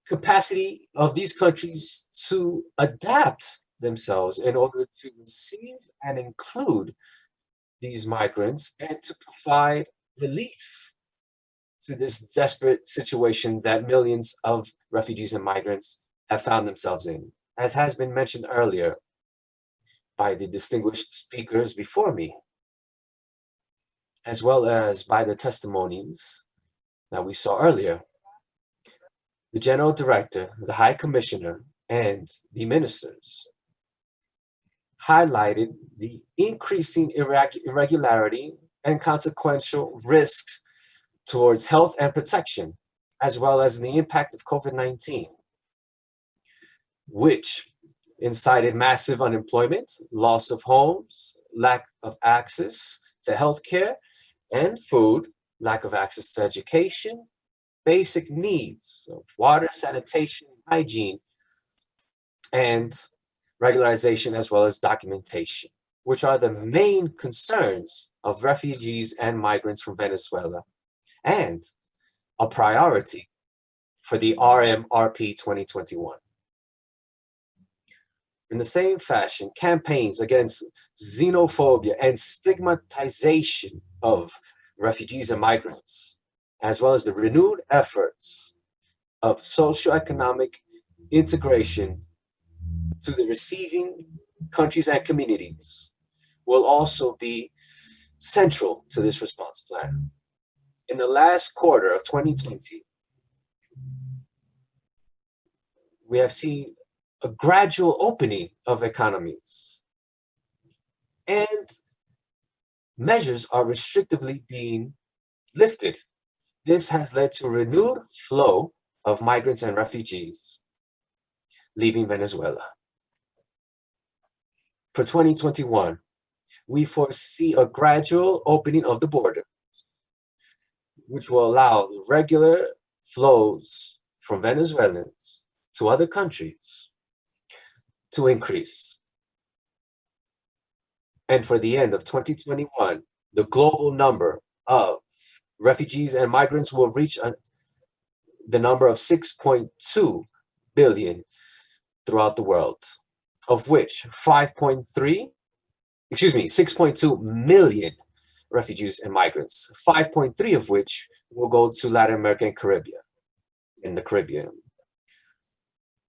capacity of these countries to adapt themselves in order to receive and include these migrants and to provide relief to this desperate situation that millions of refugees and migrants have found themselves in, as has been mentioned earlier by the distinguished speakers before me, as well as by the testimonies that we saw earlier. The General Director, the High Commissioner, and the ministers highlighted the increasing irregularity and consequential risks towards health and protection, as well as the impact of COVID-19, which incited massive unemployment, loss of homes, lack of access to healthcare and food, lack of access to education, basic needs of water, sanitation, hygiene, and regularization, as well as documentation, which are the main concerns of refugees and migrants from Venezuela, and a priority for the RMRP 2021. In the same fashion, campaigns against xenophobia and stigmatization of refugees and migrants, as well as the renewed efforts of socioeconomic integration to the receiving countries and communities, will also be central to this response plan. In the last quarter of 2020, we have seen a gradual opening of economies, and measures are restrictively being lifted. This has led to a renewed flow of migrants and refugees leaving Venezuela. For 2021, we foresee a gradual opening of the border, which will allow regular flows from Venezuelans to other countries to increase. And for the end of 2021, the global number of refugees and migrants will reach the number of 6.2 billion throughout the world, of which 6.2 million refugees and migrants, 5.3 of which will go to Latin America and the Caribbean.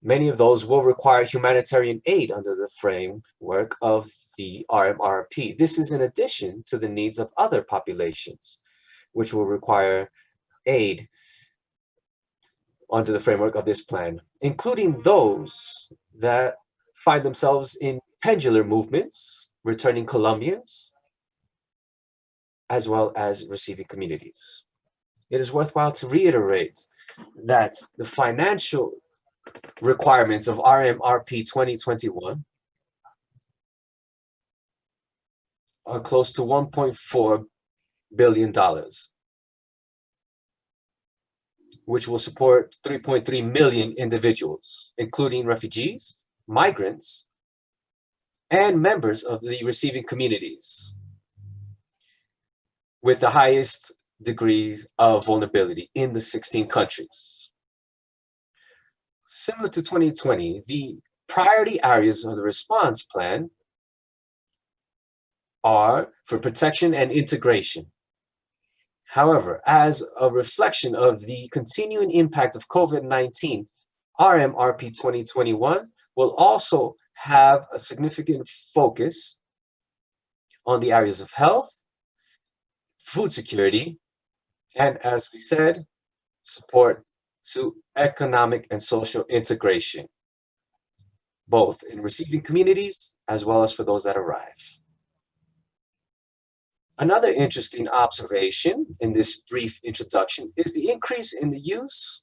Many of those will require humanitarian aid under the framework of the RMRP. This is in addition to the needs of other populations, which will require aid under the framework of this plan, including those that find themselves in pendular movements, returning Colombians, as well as receiving communities. It is worthwhile to reiterate that the financial requirements of RMRP 2021 are close to $1.4 billion, which will support 3.3 million individuals, including refugees, migrants, and members of the receiving communities with the highest degrees of vulnerability in the 16 countries. Similar to 2020, the priority areas of the response plan are for protection and integration, However, as a reflection of the continuing impact of COVID-19, RMRP 2021 will also have a significant focus on the areas of health, food security, and as we said, support to economic and social integration, both in receiving communities as well as for those that arrive. Another interesting observation in this brief introduction is the increase in the use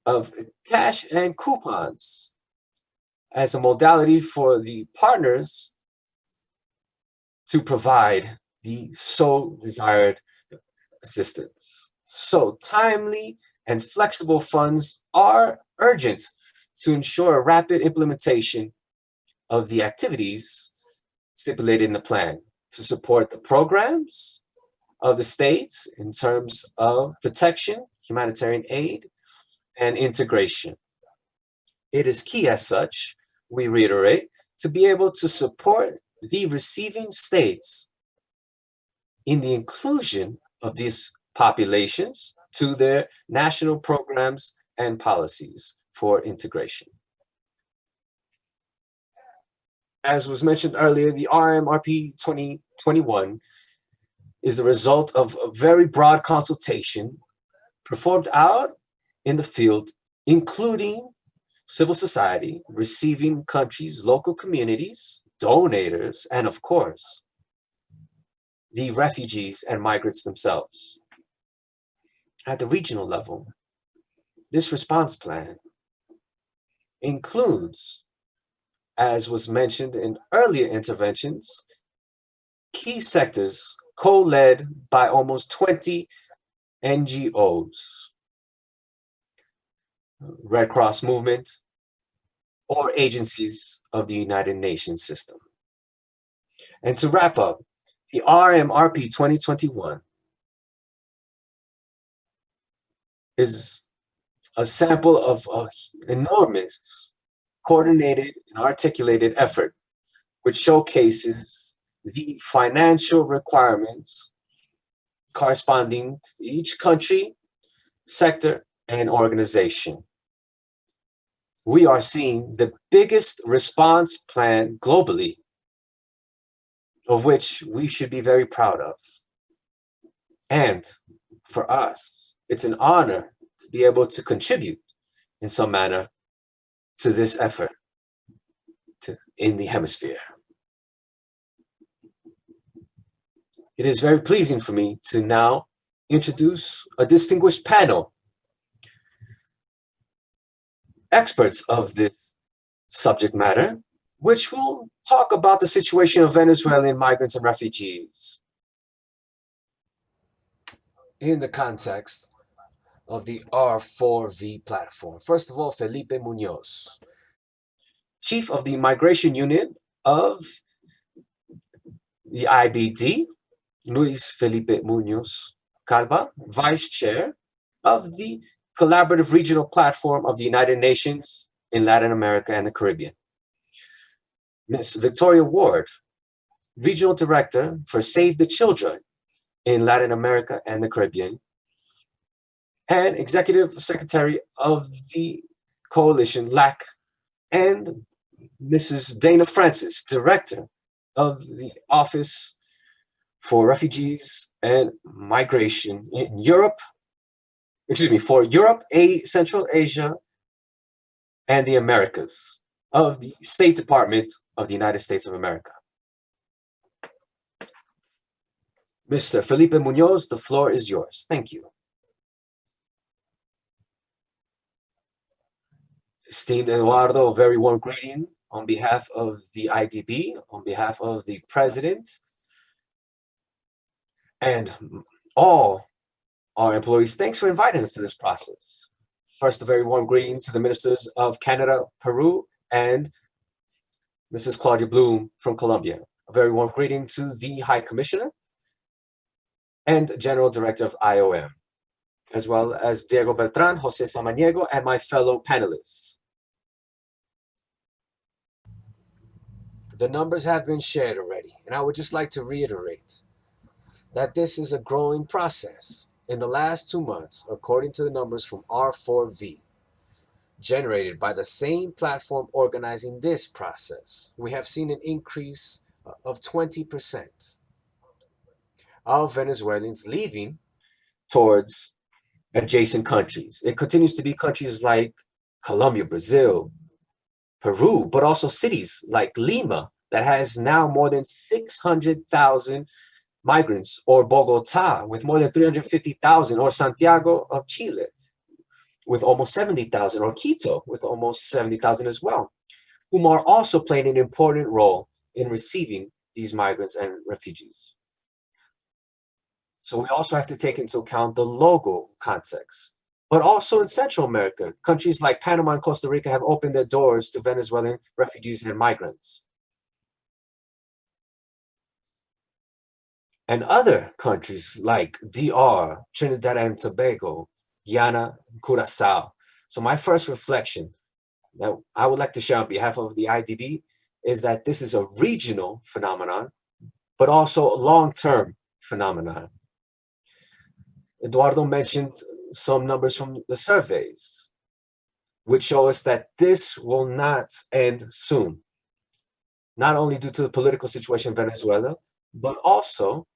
of cash and coupons as a modality for the partners to provide the so desired assistance. So timely and flexible funds are urgent to ensure a rapid implementation of the activities stipulated in the plan to support the programs of the states in terms of protection, humanitarian aid, and integration. It is key as such, we reiterate, to be able to support the receiving states in the inclusion of these populations to their national programs and policies for integration. As was mentioned earlier, the RMRP 2021 is the result of a very broad consultation performed out in the field, including civil society, receiving countries, local communities, donators, and of course, the refugees and migrants themselves. At the regional level, this response plan includes, as was mentioned in earlier interventions, key sectors co-led by almost 20 NGOs, Red Cross movement, or agencies of the United Nations system. And to wrap up, the RMRP 2021 is a sample of an enormous coordinated and articulated effort, which showcases the financial requirements corresponding to each country, sector, and organization. We are seeing the biggest response plan globally, of which we should be very proud of. And for us, it's an honor to be able to contribute in some manner to this effort in the hemisphere. It is very pleasing for me to now introduce a distinguished panel, experts of this subject matter, which will talk about the situation of Venezuelan migrants and refugees in the context of the R4V platform. First of all, Felipe Muñoz, Chief of the Migration Unit of the IBD, Luis Felipe Muñoz Calva, Vice Chair of the Collaborative Regional Platform of the United Nations in Latin America and the Caribbean. Ms. Victoria Ward, Regional Director for Save the Children in Latin America and the Caribbean, and Executive Secretary of the Coalition LAC, and Mrs. Dana Francis, Director of the Office for Refugees and Migration in Europe, for Europe, Central Asia, and the Americas of the State Department of the United States of America. Mr. Felipe Muñoz, the floor is yours. Thank you. Esteemed Eduardo, a very warm greeting on behalf of the IDB, on behalf of the President, and all our employees. Thanks for inviting us to this process. First, a very warm greeting to the Ministers of Canada, Peru, and Mrs. Claudia Blum from Colombia. A very warm greeting to the High Commissioner and General Director of IOM, as well as Diego Beltrand, José Samaniego, and my fellow panelists. The numbers have been shared already, and I would just like to reiterate that this is a growing process. In the last 2 months, according to the numbers from R4V, generated by the same platform organizing this process, we have seen an increase of 20% of Venezuelans leaving towards adjacent countries. It continues to be countries like Colombia, Brazil, Peru, but also cities like Lima that has now more than 600,000 migrants, or Bogota with more than 350,000, or Santiago of Chile with almost 70,000, or Quito with almost 70,000 as well, whom are also playing an important role in receiving these migrants and refugees. So we also have to take into account the local context. But also in Central America, countries like Panama and Costa Rica have opened their doors to Venezuelan refugees and migrants. And other countries like DR, Trinidad and Tobago, Guyana, Curacao. So my first reflection that I would like to share on behalf of the IDB is that this is a regional phenomenon, but also a long-term phenomenon. Eduardo mentioned some numbers from the surveys, which show us that this will not end soon, not only due to the political situation in Venezuela, but also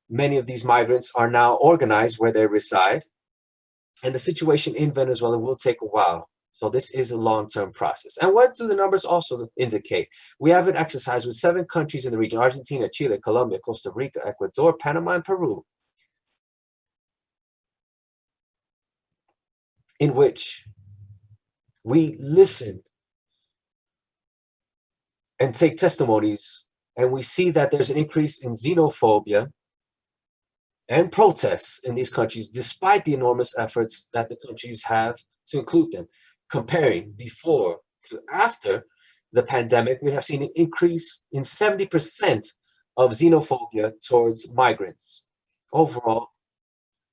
many of these migrants are now organized where they reside, and the situation in Venezuela will take a while. So this is a long-term process. And what do the numbers also indicate? We have an exercise with 7 countries in the region: Argentina, Chile, Colombia, Costa Rica, Ecuador, Panama, and Peru, in which we listen and take testimonies, and we see that there's an increase in xenophobia and protests in these countries, despite the enormous efforts that the countries have to include them. Comparing before to after the pandemic, we have seen an increase in 70% of xenophobia towards migrants, overall,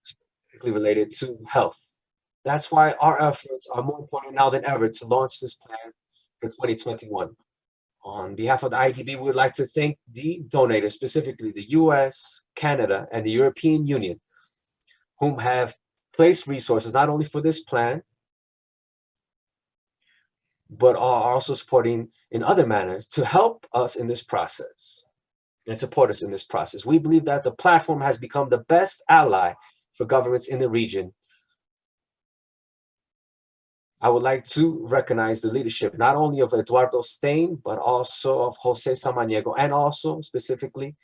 specifically related to health. That's why our efforts are more important now than ever to launch this plan for 2021. On behalf of the IDB, we would like to thank the donors, specifically the US, Canada, and the European Union, whom have placed resources not only for this plan, but are also supporting in other manners to help us in this process and support us in this process. We believe that the platform has become the best ally for governments in the region. I would like to recognize the leadership, not only of Eduardo Stein, but also of José Samaniego, and also specifically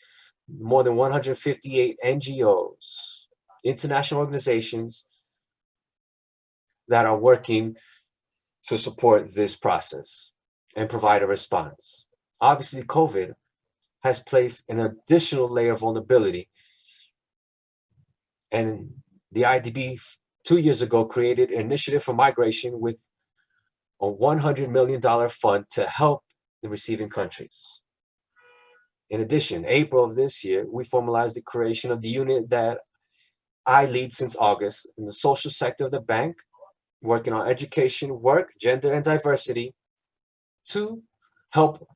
more than 158 NGOs, international organizations that are working to support this process and provide a response. Obviously, COVID has placed an additional layer of vulnerability, and the IDB 2 years ago created an initiative for migration with a $100 million fund to help the receiving countries. In addition, April of this year, we formalized the creation of the unit that I lead since August in the social sector of the bank, working on education, work, gender, and diversity to help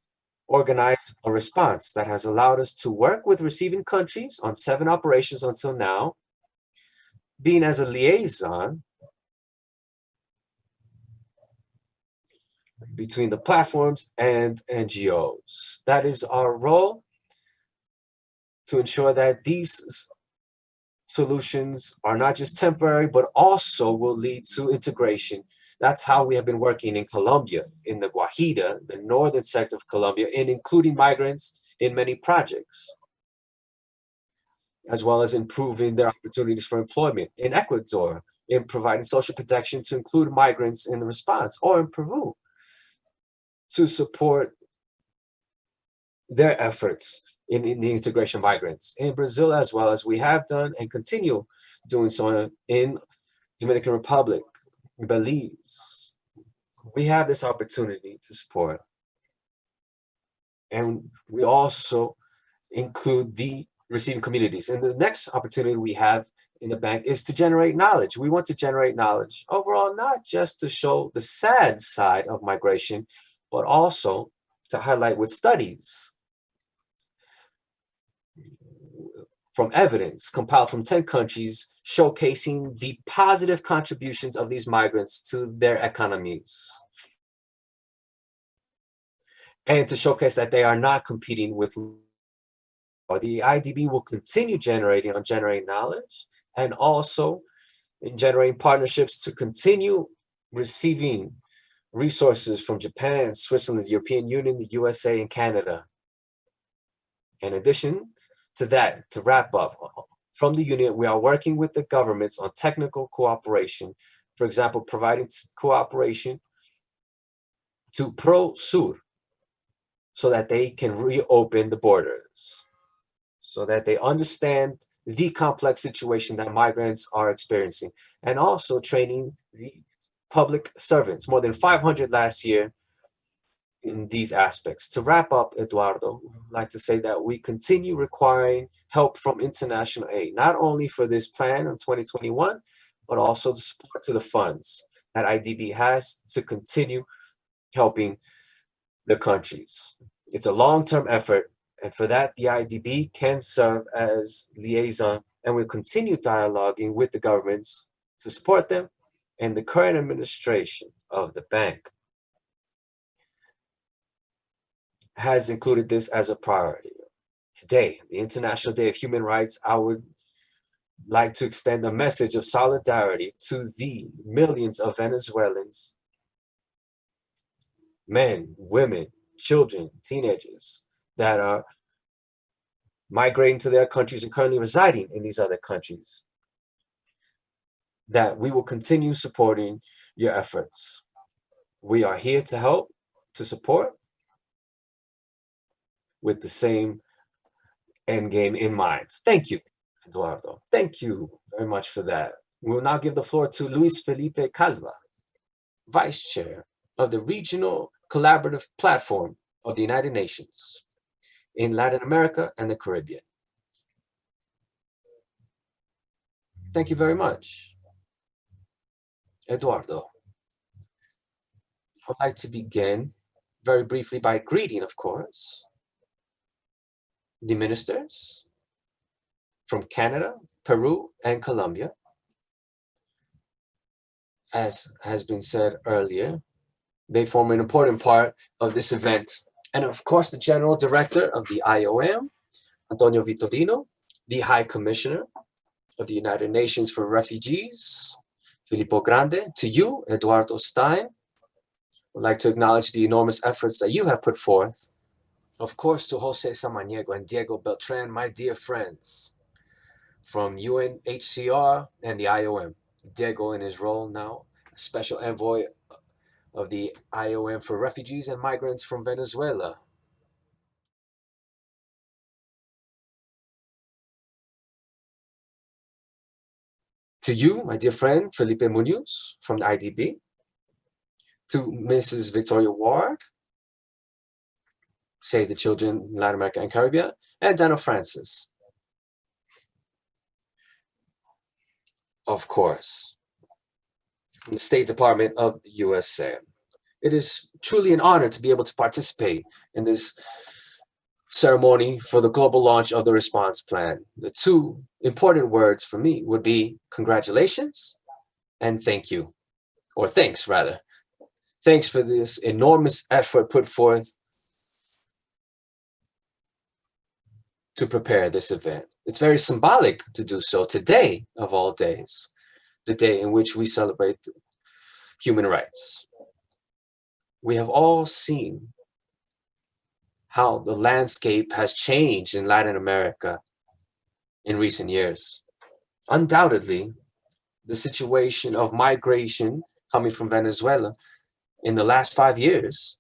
organize a response that has allowed us to work with receiving countries on 7 operations until now, being as a liaison between the platforms and NGOs. That is our role, to ensure that these solutions are not just temporary, but also will lead to integration. That's how we have been working in Colombia, in the Guajira, the northern sector of Colombia, in including migrants in many projects, as well as improving their opportunities for employment. In Ecuador, in providing social protection to include migrants in the response, or in Peru, to support their efforts in the integration of migrants. In Brazil, as well, as we have done and continue doing so in Dominican Republic, Belize, we have this opportunity to support. And we also include the receiving communities. And the next opportunity we have in the bank is to generate knowledge. We want to generate knowledge overall, not just to show the sad side of migration, but also to highlight with studies. from evidence compiled from 10 countries showcasing the positive contributions of these migrants to their economies. And to showcase that they are not competing with the IDB will continue generating knowledge and also in generating partnerships to continue receiving resources from Japan, Switzerland, the European Union, the USA, and Canada. In addition to that, to wrap up, from the Union, we are working with the governments on technical cooperation, for example, providing cooperation to Pro-Sur so that they can reopen the borders, so that they understand the complex situation that migrants are experiencing, and also training the public servants, more than 500 last year in these aspects. To wrap up, Eduardo, I'd like to say that we continue requiring help from international aid, not only for this plan in 2021, but also the support to the funds that IDB has to continue helping the countries. It's a long-term effort, and for that, the IDB can serve as liaison, and will continue dialoguing with the governments to support them and the current administration of the bank has included this as a priority. Today, the International Day of Human Rights, I would like to extend a message of solidarity to the millions of Venezuelans, men, women, children, teenagers that are migrating to their countries and currently residing in these other countries, that we will continue supporting your efforts. We are here to help, to support, with the same end game in mind. Thank you, Eduardo. Thank you very much for that. We will now give the floor to Luis Felipe Calva, Vice Chair of the Regional Collaborative Platform of the United Nations in Latin America and the Caribbean. Thank you very much. Eduardo, I'd like to begin very briefly by greeting, of course, the ministers from Canada, Peru, and Colombia. As has been said earlier, they form an important part of this event. And of course, the General Director of the IOM, Antonio Vitorino, the High Commissioner of the United Nations for Refugees, Filippo Grandi, to you, Eduardo Stein. I'd like to acknowledge the enormous efforts that you have put forth. Of course, to José Samaniego and Diego Beltrand, my dear friends from UNHCR and the IOM. Diego in his role now, Special Envoy of the IOM for Refugees and Migrants from Venezuela. To you, my dear friend, Felipe Muñoz from the IDB. To Mrs. Victoria Ward, Save the Children in Latin America and Caribbean, and Daniel Francis. Of course, from the State Department of the USA. It is truly an honor to be able to participate in this ceremony for the global launch of the response plan. The two important words for me would be congratulations and thank you, or thanks rather. Thanks for this enormous effort put forth to prepare this event. It's very symbolic to do so today of all days, the day in which we celebrate human rights. We have all seen how the landscape has changed in Latin America in recent years. Undoubtedly, the situation of migration coming from Venezuela in the last 5 years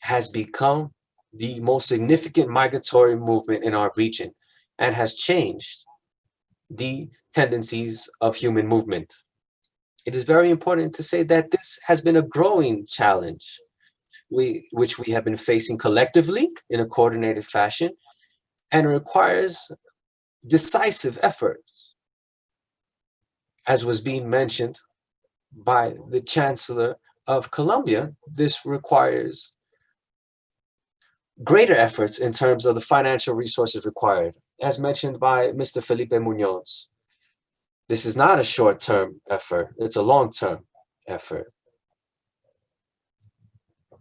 has become the most significant migratory movement in our region and has changed the tendencies of human movement. It is very important to say that this has been a growing challenge, which we have been facing collectively in a coordinated fashion, and requires decisive efforts. As was being mentioned by the Chancellor of Colombia, this requires greater efforts in terms of the financial resources required, as mentioned by Mr. Felipe Muñoz. This is not a short-term effort, it's a long-term effort.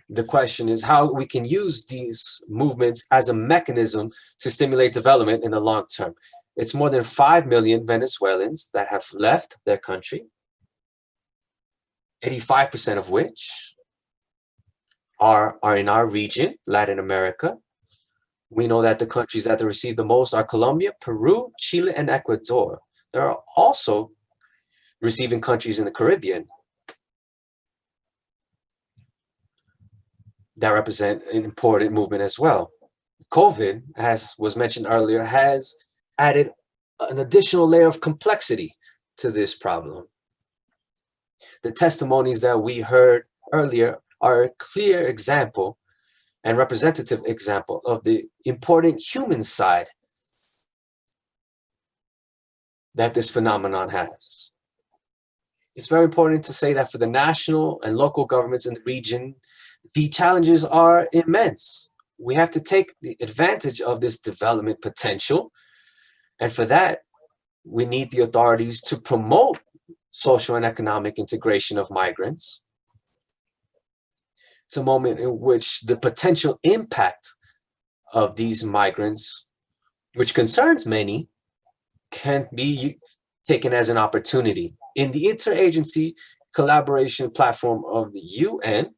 The question is how we can use these movements as a mechanism to stimulate development in the long term. It's more than 5 million Venezuelans that have left their country, 85% of which are in our region, Latin America. We know that the countries that receive the most are Colombia, Peru, Chile, and Ecuador. There are also receiving countries in the Caribbean that represent an important movement as well. COVID, as was mentioned earlier, has added an additional layer of complexity to this problem. The testimonies that we heard earlier are a clear example and representative example of the important human side that this phenomenon has. It's very important to say that for the national and local governments in the region, the challenges are immense. We have to take the advantage of this development potential. And for that, we need the authorities to promote social and economic integration of migrants. It's a moment in which the potential impact of these migrants, which concerns many, can be taken as an opportunity. In the interagency collaboration platform of the UN,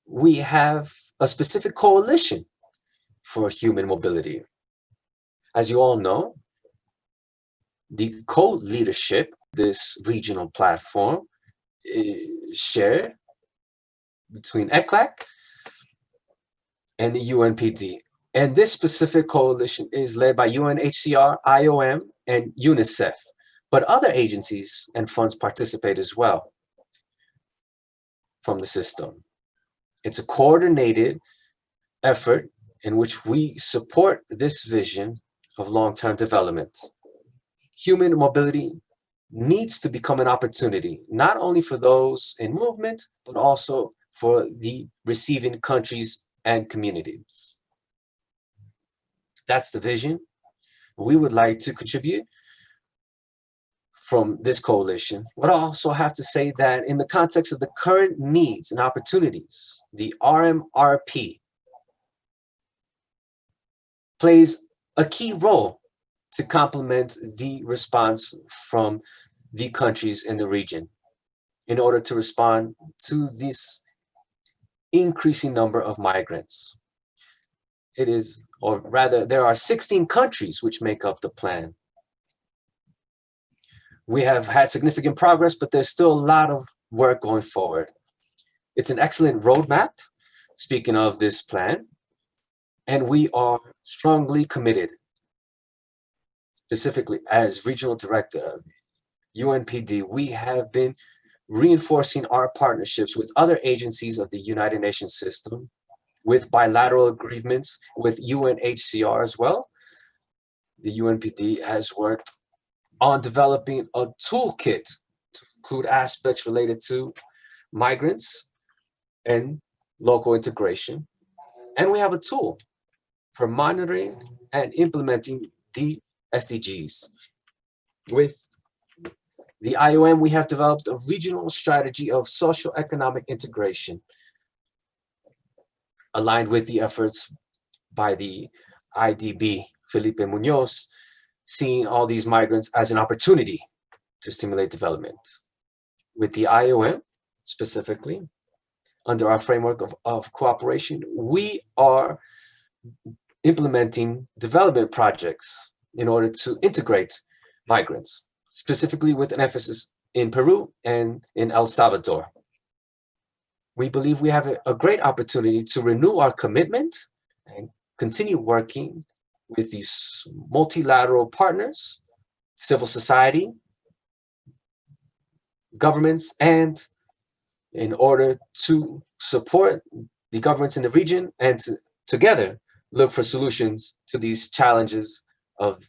we have a specific coalition for human mobility. As you all know, the co-leadership, this regional platform, is shared between ECLAC and the UNPD. And this specific coalition is led by UNHCR-IOM and UNICEF, but other agencies and funds participate as well from the system. It's a coordinated effort in which we support this vision of long-term development. Human mobility needs to become an opportunity, not only for those in movement, but also for the receiving countries and communities. That's the vision we would like to contribute from this coalition. But I also have to say that in the context of the current needs and opportunities, the RMRP plays a key role to complement the response from the countries in the region in order to respond to this increasing number of migrants. It is, or rather, there are 16 countries which make up the plan. We have had significant progress, but there's still a lot of work going forward. It's an excellent roadmap, speaking of this plan, and we are strongly committed. Specifically, as regional director of UNPD, we have been reinforcing our partnerships with other agencies of the United Nations system, with bilateral agreements with UNHCR as well. The UNPD has worked on developing a toolkit to include aspects related to migrants and local integration. And we have a tool for monitoring and implementing the SDGs. With the IOM, we have developed a regional strategy of social economic integration aligned with the efforts by the IDB, Felipe Muñoz, seeing all these migrants as an opportunity to stimulate development. With the IOM, specifically, under our framework of cooperation, we are implementing development projects in order to integrate migrants, specifically with an emphasis in Peru and in El Salvador. We believe we have a great opportunity to renew our commitment and continue working with these multilateral partners, civil society, governments, and in order to support the governments in the region and to together look for solutions to these challenges of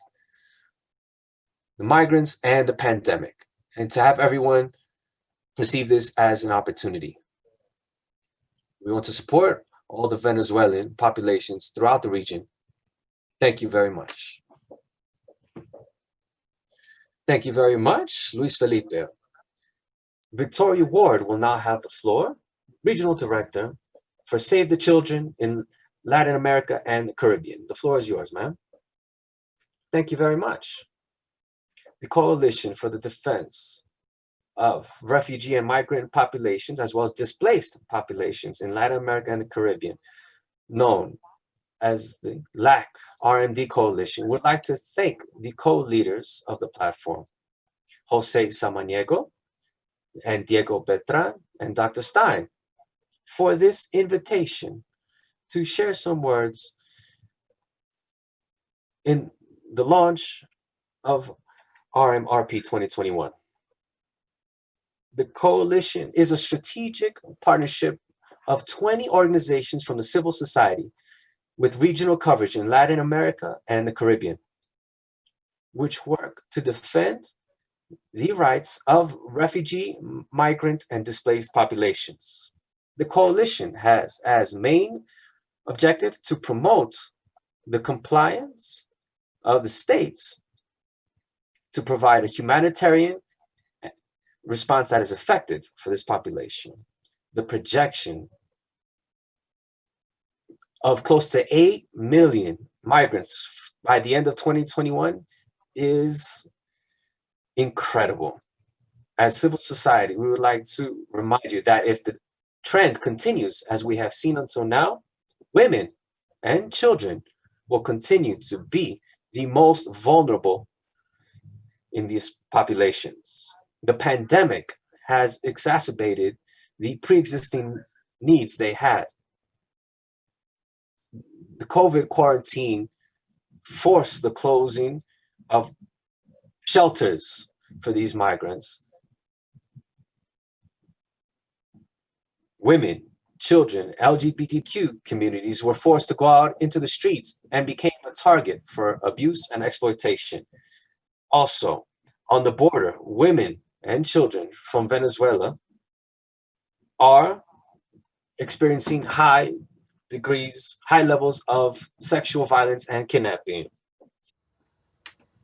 the migrants and the pandemic, and to have everyone perceive this as an opportunity. We want to support all the Venezuelan populations throughout the region. Thank you very much. Thank you very much, Luis Felipe. Victoria Ward will now have the floor, Regional Director for Save the Children in Latin America and the Caribbean. The floor is yours, ma'am. Thank you very much. The Coalition for the Defense of Refugee and Migrant Populations, as well as displaced populations in Latin America and the Caribbean, known as the LAC RMD Coalition, would like to thank the co-leaders of the platform, José Samaniego and Diego Beltrand and Dr. Stein, for this invitation to share some words in the launch of RMRP 2021. The coalition is a strategic partnership of 20 organizations from the civil society with regional coverage in Latin America and the Caribbean, which work to defend the rights of refugee, migrant, and displaced populations. The coalition has as main objective to promote the compliance of the states to provide a humanitarian response that is effective for this population. The projection of close to 8 million migrants by the end of 2021 is incredible. As civil society, we would like to remind you that if the trend continues as we have seen until now, women and children will continue to be the most vulnerable in these populations. The pandemic has exacerbated the pre-existing needs they had. The COVID quarantine forced the closing of shelters for these migrants. Women, children, LGBTQ communities were forced to go out into the streets and became a target for abuse and exploitation. Also, on the border, women and children from Venezuela are experiencing high levels of sexual violence and kidnapping.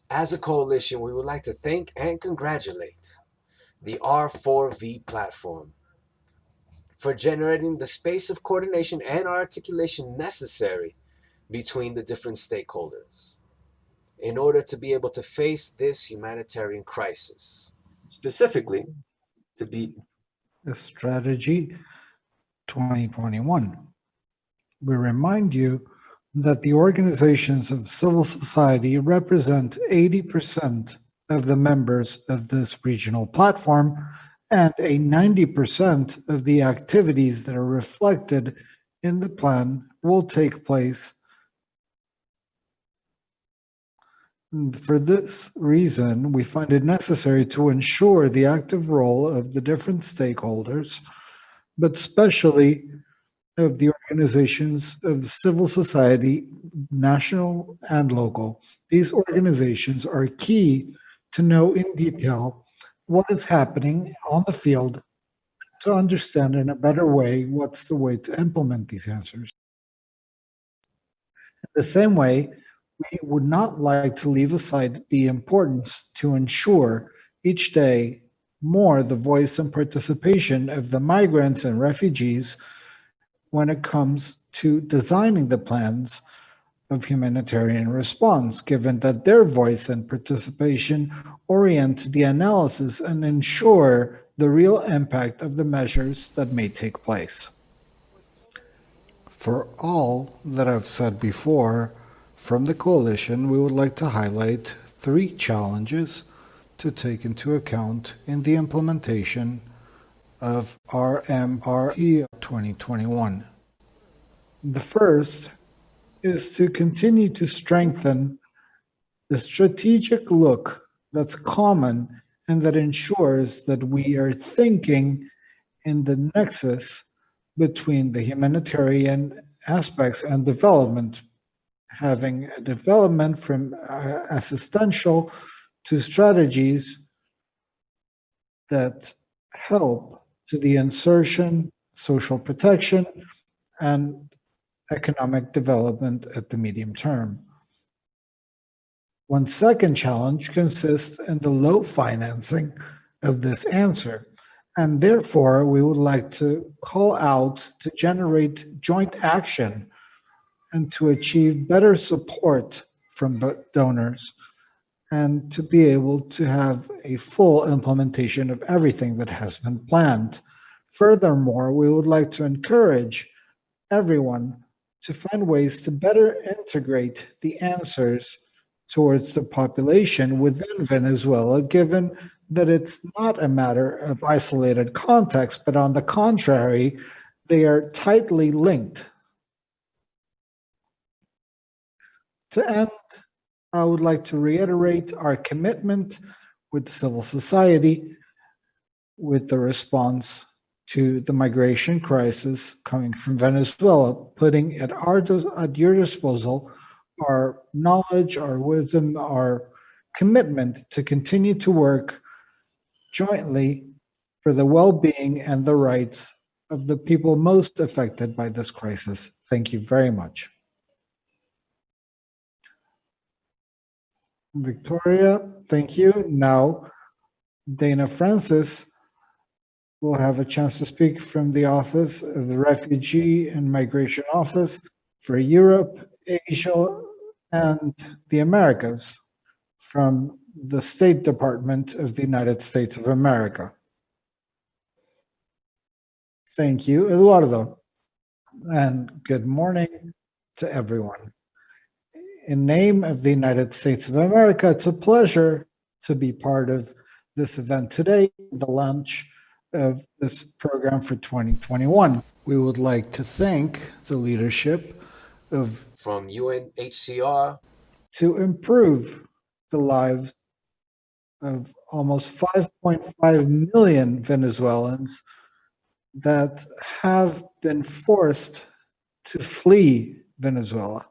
As a coalition, we would like to thank and congratulate the R4V platform for generating the space of coordination and articulation necessary between the different stakeholders in order to be able to face this humanitarian crisis, specifically to be the strategy 2021. We remind you that the organizations of civil society represent 80% of the members of this regional platform and 90% of the activities that are reflected in the plan will take place. For this reason, we find it necessary to ensure the active role of the different stakeholders, but especially of the organizations of civil society, national and local. These organizations are key to know in detail what is happening on the field to understand in a better way what's the way to implement these answers. In the same way, we would not like to leave aside the importance to ensure each day more the voice and participation of the migrants and refugees when it comes to designing the plans of humanitarian response, given that their voice and participation orient the analysis and ensure the real impact of the measures that may take place. For all that I've said before, from the coalition, we would like to highlight 3 challenges to take into account in the implementation of RMRP 2021. The first is to continue to strengthen the strategic look that's common and that ensures that we are thinking in the nexus between the humanitarian aspects and development, having a development from assistential to strategies that help to the insertion social protection, and economic development at the medium term. One second challenge consists in the low financing of this answer, and therefore we would like to call out to generate joint action and to achieve better support from donors and to be able to have a full implementation of everything that has been planned. Furthermore, we would like to encourage everyone to find ways to better integrate the answers towards the population within Venezuela, given that it's not a matter of isolated context, but on the contrary, they are tightly linked. To end, I would like to reiterate our commitment with civil society, with the response to the migration crisis coming from Venezuela, putting at your disposal our knowledge, our wisdom, our commitment to continue to work jointly for the well-being and the rights of the people most affected by this crisis. Thank you very much. Victoria, thank you. Now, Dana Francis will have a chance to speak from the Office of the Refugee and Migration Office for Europe, Asia, and the Americas from the State Department of the United States of America. Thank you, Eduardo, and good morning to everyone. In name of the United States of America, it's a pleasure to be part of this event today, the launch of this program for 2021. We would like to thank the leadership of From UNHCR to improve the lives of almost 5.5 million Venezuelans that have been forced to flee Venezuela.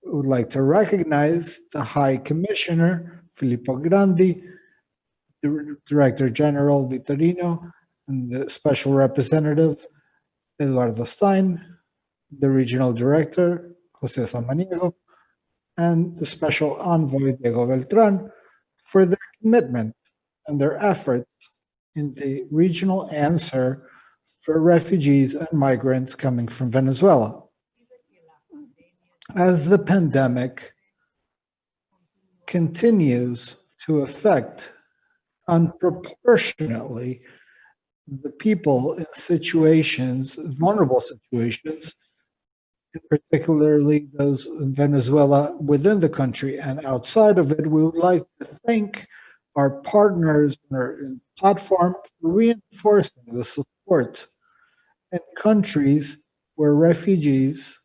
We would like to recognize the High Commissioner, Filippo Grandi, the Director General Vitorino, and the Special Representative, Eduardo Stein, the Regional Director, José Samaniego, and the Special Envoy, Beltrand, for their commitment and their efforts in the regional answer for refugees and migrants coming from Venezuela. As the pandemic continues to affect unproportionately the people in situations, vulnerable situations, particularly those in Venezuela within the country and outside of it, we would like to thank our partners and our platform for reinforcing the support in countries where refugees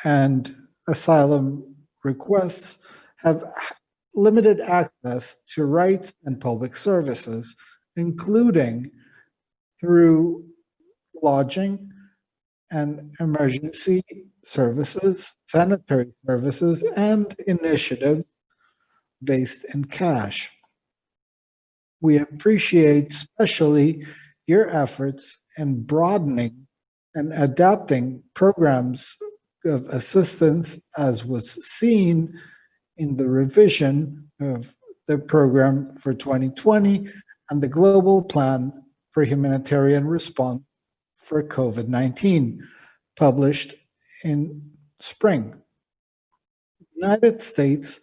and asylum requests have limited access to rights and public services, including through lodging and emergency services, sanitary services, and initiatives based in cash. We appreciate especially your efforts in broadening and adapting programs of assistance, as was seen in the revision of the program for 2020 and the global plan for humanitarian response for COVID-19, published in spring. The United States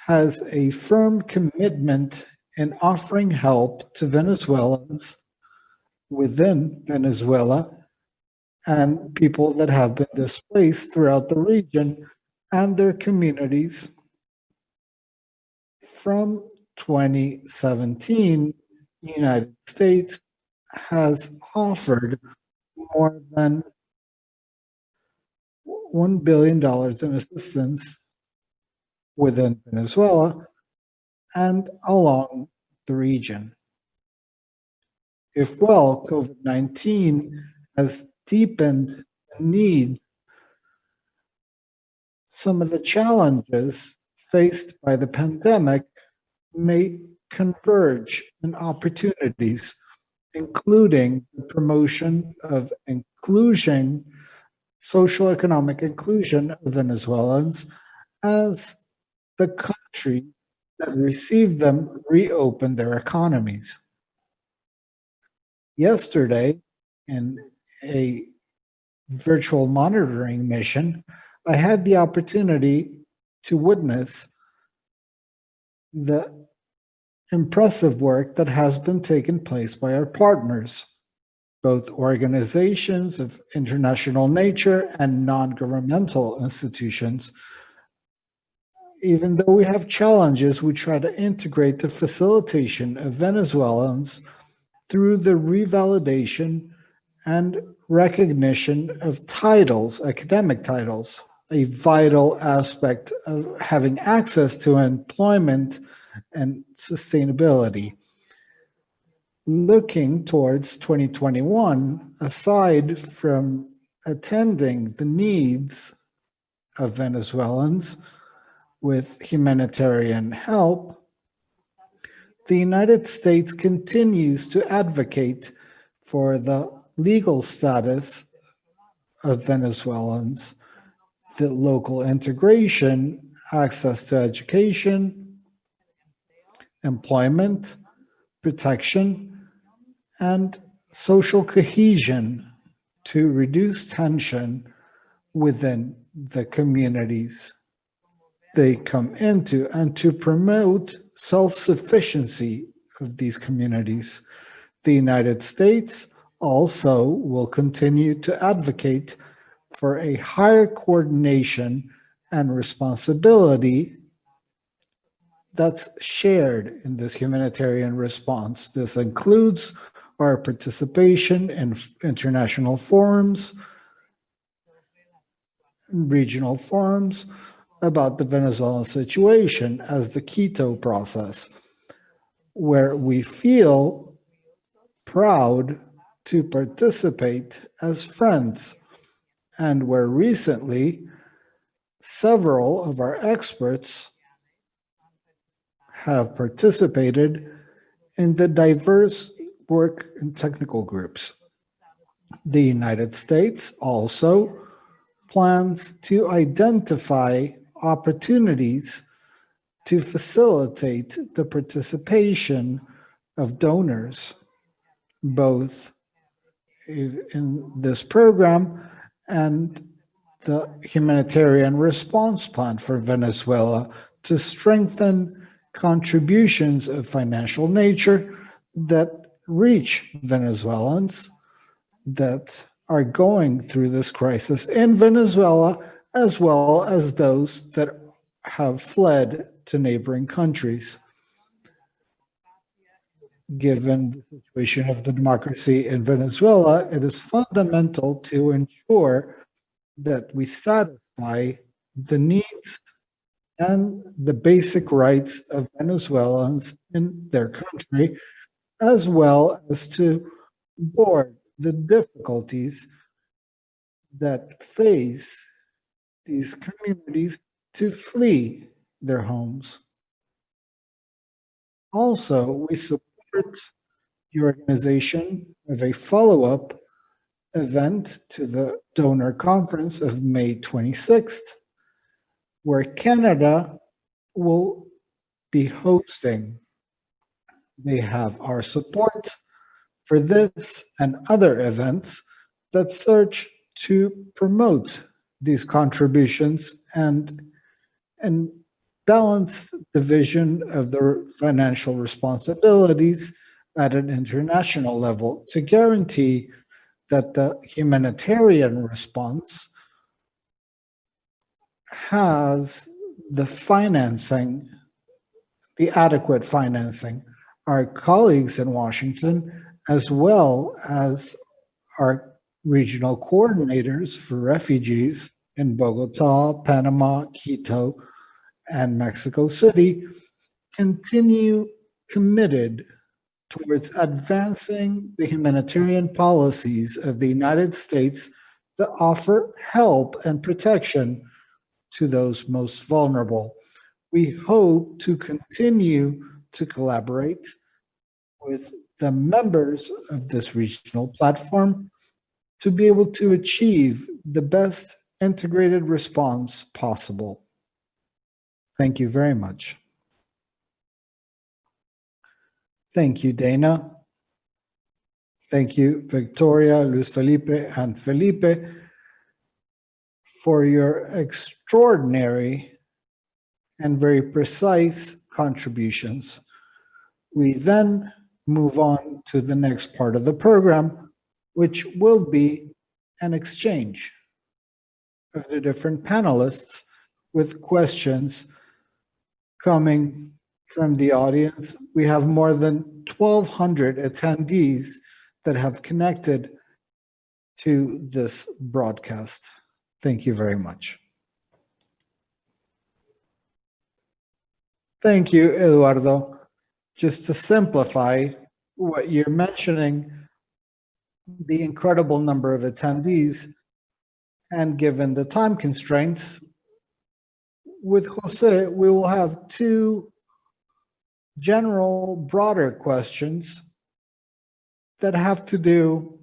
has a firm commitment in offering help to Venezuelans within Venezuela and people that have been displaced throughout the region and their communities. From 2017, the United States has offered more than $1 billion in assistance within Venezuela and along the region. If well, COVID-19 has deepened the need. Some of the challenges faced by the pandemic may converge in opportunities including the promotion of inclusion, social economic inclusion of Venezuelans as the countries that received them reopen their economies. Yesterday, in a virtual monitoring mission, I had the opportunity to witness the impressive work that has been taking place by our partners, both organizations of international nature and non-governmental institutions. Even though we have challenges, we try to integrate the facilitation of Venezuelans through the revalidation and recognition of titles, academic titles, a vital aspect of having access to employment and sustainability. Looking towards 2021, aside from attending the needs of Venezuelans with humanitarian help, the United States continues to advocate for the legal status of Venezuelans, the local integration, access to education, employment, protection, and social cohesion to reduce tension within the communities they come into and to promote self-sufficiency of these communities. The United States also will continue to advocate for a higher coordination and responsibility that's shared in this humanitarian response. This includes our participation in international forums, regional forums about the Venezuelan situation as the Quito process, where we feel proud to participate as friends, and where recently several of our experts have participated in the diverse work and technical groups. The United States also plans to identify opportunities to facilitate the participation of donors, both in this program and the humanitarian response plan for Venezuela, to strengthen contributions of financial nature that reach Venezuelans that are going through this crisis in Venezuela, as well as those that have fled to neighboring countries. Given the situation of the democracy in Venezuela, it is fundamental to ensure that we satisfy the needs and the basic rights of Venezuelans in their country, as well as to board the difficulties that face these communities to flee their homes. Also, we support the organization of a follow-up event to the donor conference of May 26th, where Canada will be hosting. They have our support for this and other events that search to promote these contributions and balance the vision of their financial responsibilities at an international level to guarantee that the humanitarian response has the financing, the adequate financing. Our colleagues in Washington, as well as our regional coordinators for refugees in Bogota, Panama, Quito, and Mexico City, continue committed towards advancing the humanitarian policies of the United States that offer help and protection to those most vulnerable. We hope to continue to collaborate with the members of this regional platform to be able to achieve the best integrated response possible. Thank you very much. Thank you, Dana. Thank you, Victoria, Luis Felipe, and Felipe, for your extraordinary and very precise contributions. We then move on to the next part of the program, which will be an exchange of the different panelists with questions coming from the audience. We have more than 1,200 attendees that have connected to this broadcast. Thank you very much. Thank you, Eduardo. Just to simplify what you're mentioning, the incredible number of attendees, and given the time constraints, with José, we will have two general, broader questions that have to do,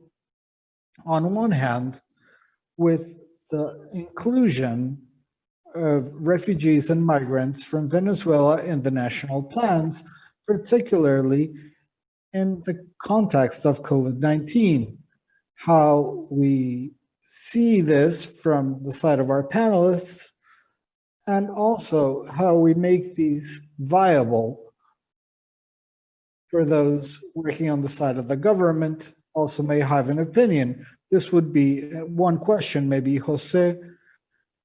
on one hand, with the inclusion of refugees and migrants from Venezuela in the national plans, particularly in the context of COVID-19. How we see this from the side of our panelists, and also how we make these viable for those working on the side of the government also may have an opinion. This would be one question. Maybe José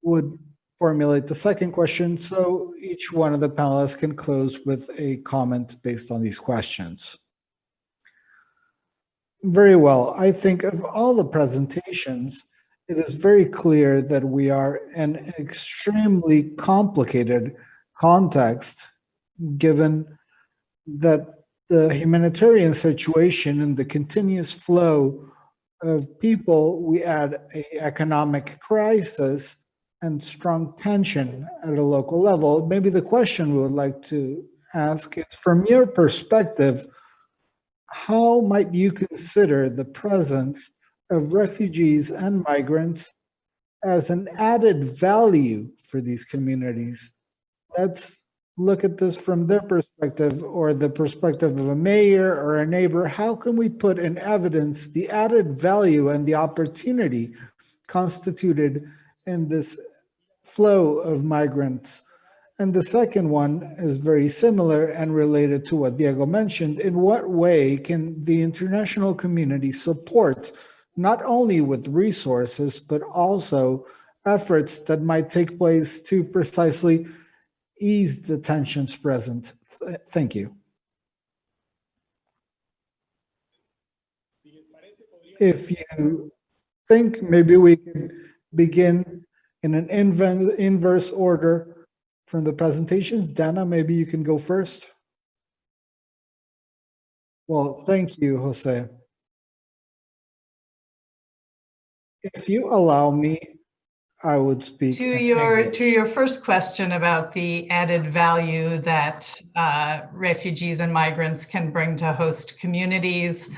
would formulate the second question, so each one of the panelists can close with a comment based on these questions. Very well. I think of all the presentations, it is very clear that we are in an extremely complicated context, given that the humanitarian situation and the continuous flow of people, we add an economic crisis and strong tension at a local level. Maybe the question we would like to ask is, from your perspective, how might you consider the presence of refugees and migrants as an added value for these communities? Let's look at this from their perspective, or the perspective of a mayor or a neighbor. How can we put in evidence the added value and the opportunity constituted in this flow of migrants? And the second one is very similar and related to what Diego mentioned. In what way can the international community support, not only with resources, but also efforts that might take place to precisely ease the tensions present? Thank you. If you think, maybe we can begin in an inverse order from the presentations. Dana, maybe you can go first. Well, thank you, José. If you allow me, I would speak to your first question about the added value that refugees and migrants can bring to host communities.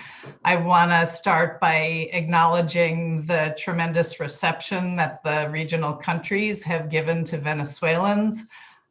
I want to start by acknowledging the tremendous reception that the regional countries have given to Venezuelans.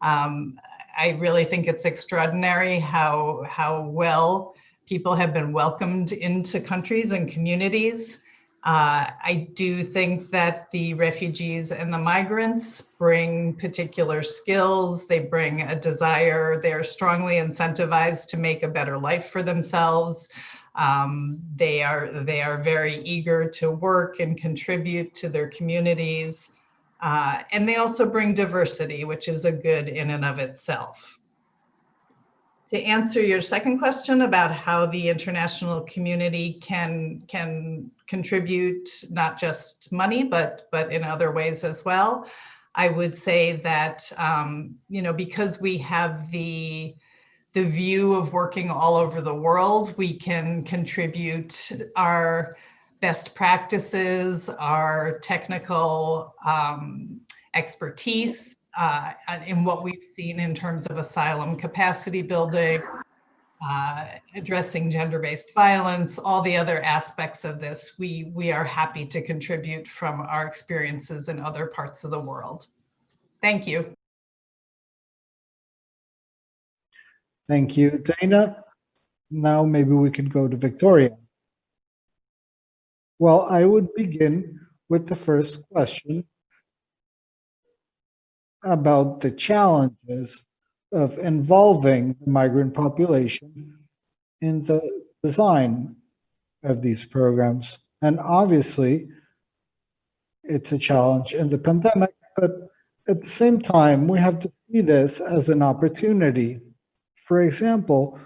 I really think it's extraordinary how well people have been welcomed into countries and communities. I do think that the refugees and the migrants bring particular skills. They bring a desire. They're strongly incentivized to make a better life for themselves. They are very eager to work and contribute to their communities. And they also bring diversity, which is a good in and of itself. To answer your second question about how the international community can contribute not just money, but in other ways as well, I would say that because we have the view of working all over the world, we can contribute our best practices, our technical expertise in what we've seen in terms of asylum capacity building, addressing gender-based violence, all the other aspects of this, we are happy to contribute from our experiences in other parts of the world. Thank you. Thank you, Dana. Now maybe we could go to Victoria. Well, I would begin with the first question about the challenges of involving the migrant population in the design of these programs. And obviously, it's a challenge in the pandemic, but at the same time, we have to see this as an opportunity. For example,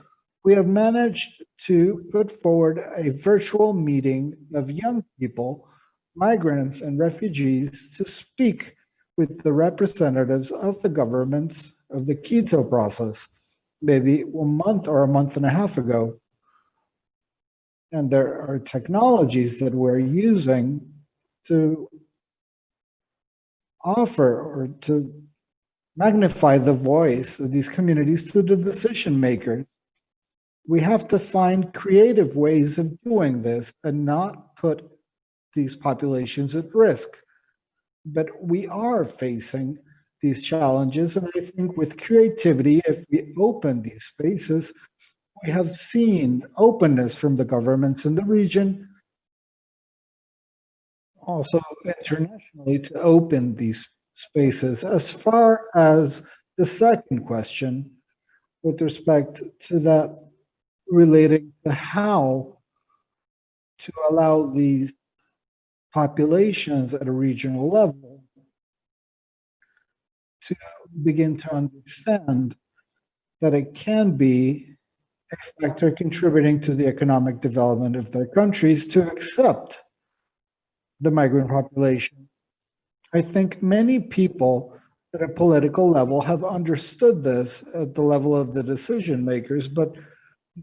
we have managed to put forward a virtual meeting of young people, migrants and refugees, to speak with the representatives of the governments of the Quito process, maybe a month or a month and a half ago. And there are technologies that we're using to offer or to magnify the voice of these communities to the decision makers. We have to find creative ways of doing this and not put these populations at risk. But we are facing these challenges, and I think with creativity, if we open these spaces, we have seen openness from the governments in the region, also internationally, to open these spaces. As far as the second question, with respect to that relating to how to allow these populations at a regional level to begin to understand that it can be a factor contributing to the economic development of their countries to accept the migrant population. I think many people at a political level have understood this at the level of the decision makers, but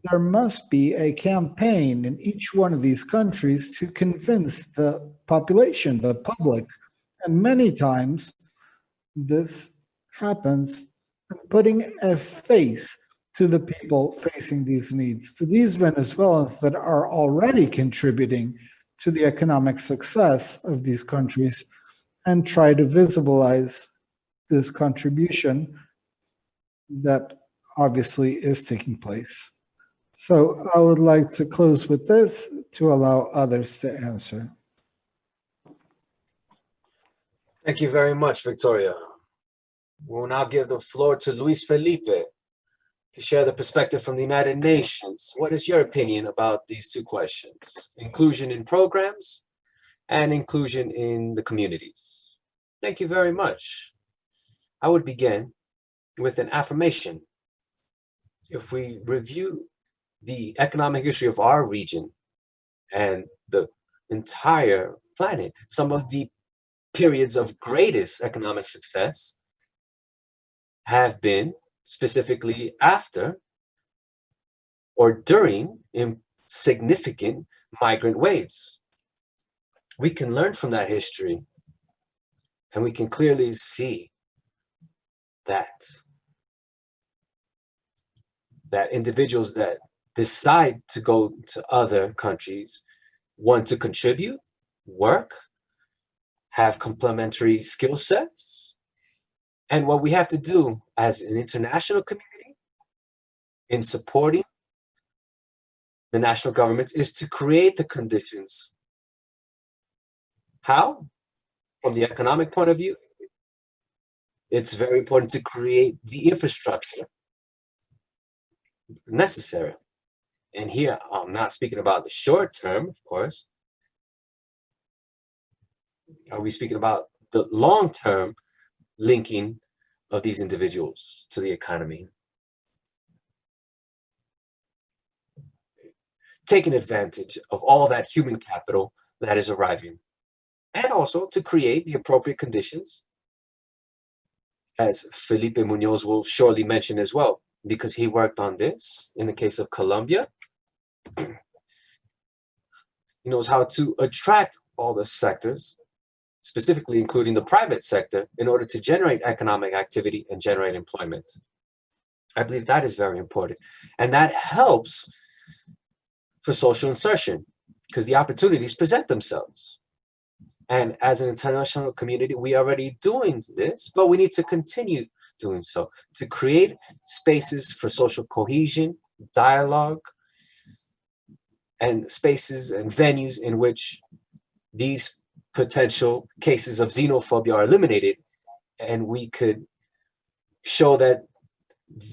there must be a campaign in each one of these countries to convince the population, the public. And many times this happens putting a face to the people facing these needs, to these Venezuelans that are already contributing to the economic success of these countries, and try to visibilize this contribution that obviously is taking place. So I would like to close with this to allow others to answer. Thank you very much, Victoria. We'll now give the floor to Luis Felipe to share the perspective from the United Nations. What is your opinion about these two questions? Inclusion in programs and inclusion in the communities. Thank you very much. I would begin with an affirmation. If we review the economic history of our region and the entire planet, some of the periods of greatest economic success have been specifically after or during significant migrant waves. We can learn from that history, and we can clearly see that individuals that decide to go to other countries want to contribute, work, have complementary skill sets. And what we have to do as an international community in supporting the national governments is to create the conditions. How? From the economic point of view, it's very important to create the infrastructure necessary. And here, I'm not speaking about the short term, of course. Are we speaking about the long term linking of these individuals to the economy? Taking advantage of all that human capital that is arriving, and also to create the appropriate conditions, as Felipe Muñoz will surely mention as well, because he worked on this in the case of Colombia. He knows how to attract all the sectors, specifically including the private sector, in order to generate economic activity and generate employment. I believe that is very important. And that helps for social insertion because the opportunities present themselves. And as an international community, we are already doing this, but we need to continue doing so to create spaces for social cohesion, dialogue, and spaces and venues in which these potential cases of xenophobia are eliminated, and we could show that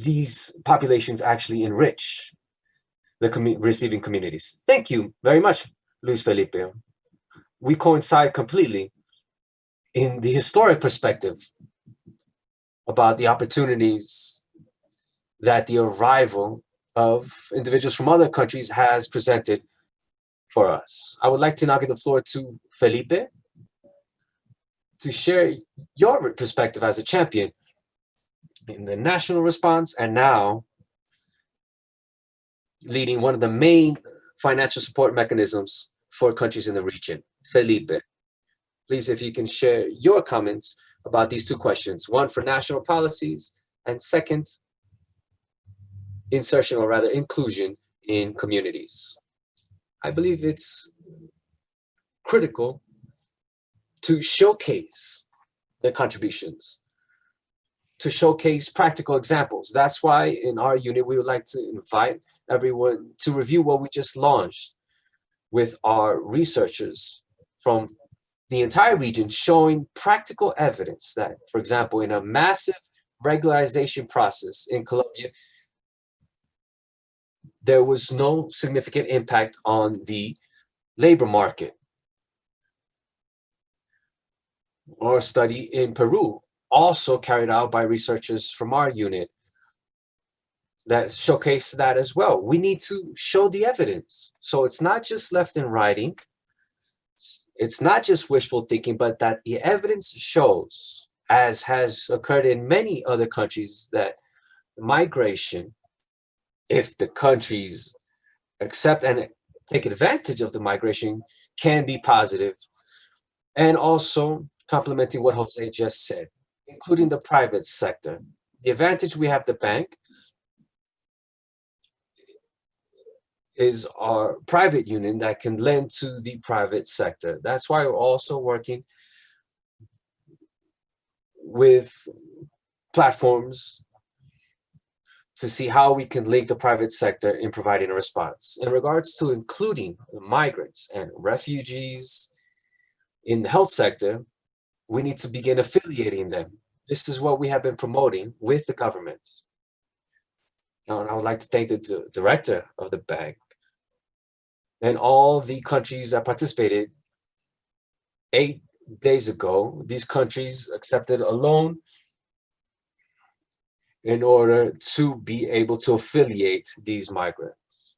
these populations actually enrich the receiving communities. Thank you very much, Luis Felipe. We coincide completely in the historic perspective about the opportunities that the arrival of individuals from other countries has presented for us. I would like to now give the floor to Felipe to share your perspective as a champion in the national response and now leading one of the main financial support mechanisms for countries in the region. Felipe, please, if you can share your comments about these two questions, one for national policies and second, insertion or rather inclusion in communities. I believe it's critical to showcase the contributions, to showcase practical examples. That's why in our unit, we would like to invite everyone to review what we just launched with our researchers from the entire region, showing practical evidence that, for example, in a massive regularization process in Colombia, there was no significant impact on the labor market. Our study in Peru, also carried out by researchers from our unit, that showcase that as well. We need to show the evidence. So it's not just left in writing, it's not just wishful thinking, but that the evidence shows, as has occurred in many other countries, that migration, if the countries accept and take advantage of the migration, can be positive. And also complementing what Jose just said, including the private sector. The advantage we have the bank is our private union that can lend to the private sector. That's why we're also working with platforms to see how we can link the private sector in providing a response. In regards to including migrants and refugees in the health sector, we need to begin affiliating them. This is what we have been promoting with the government. And I would like to thank the director of the bank and all the countries that participated. 8 days ago, these countries accepted a loan in order to be able to affiliate these migrants.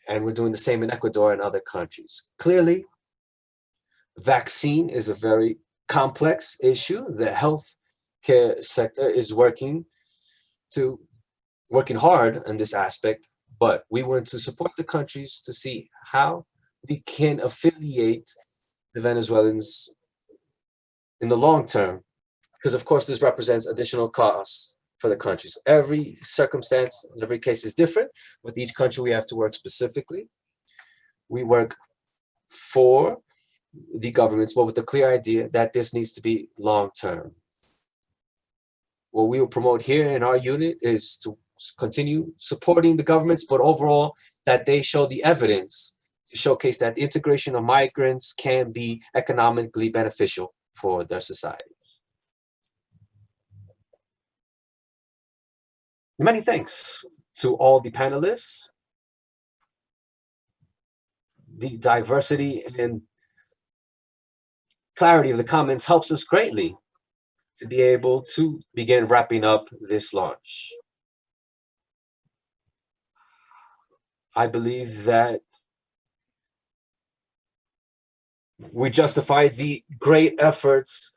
And we're doing the same in Ecuador and other countries. Clearly, vaccine is a very complex issue. The healthcare sector is working hard on this aspect, but we want to support the countries to see how we can affiliate the Venezuelans in the long term, because of course this represents additional costs for the countries. Every circumstance, every case is different. With each country, we have to work specifically. We work for the governments, but with the clear idea that this needs to be long term. What we will promote here in our unit is to continue supporting the governments, but overall that they show the evidence to showcase that the integration of migrants can be economically beneficial for their societies. Many thanks to all the panelists. The diversity and clarity of the comments helps us greatly to be able to begin wrapping up this launch. I believe that we justify the great efforts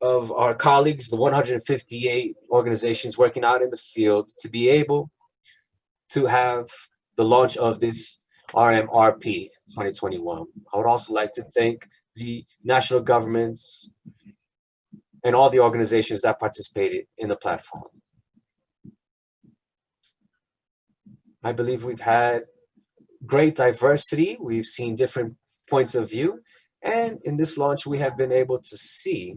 of our colleagues, the 158 organizations working out in the field, to be able to have the launch of this RMRP 2021. I would also like to thank the national governments and all the organizations that participated in the platform. I believe we've had great diversity. We've seen different points of view. And in this launch, we have been able to see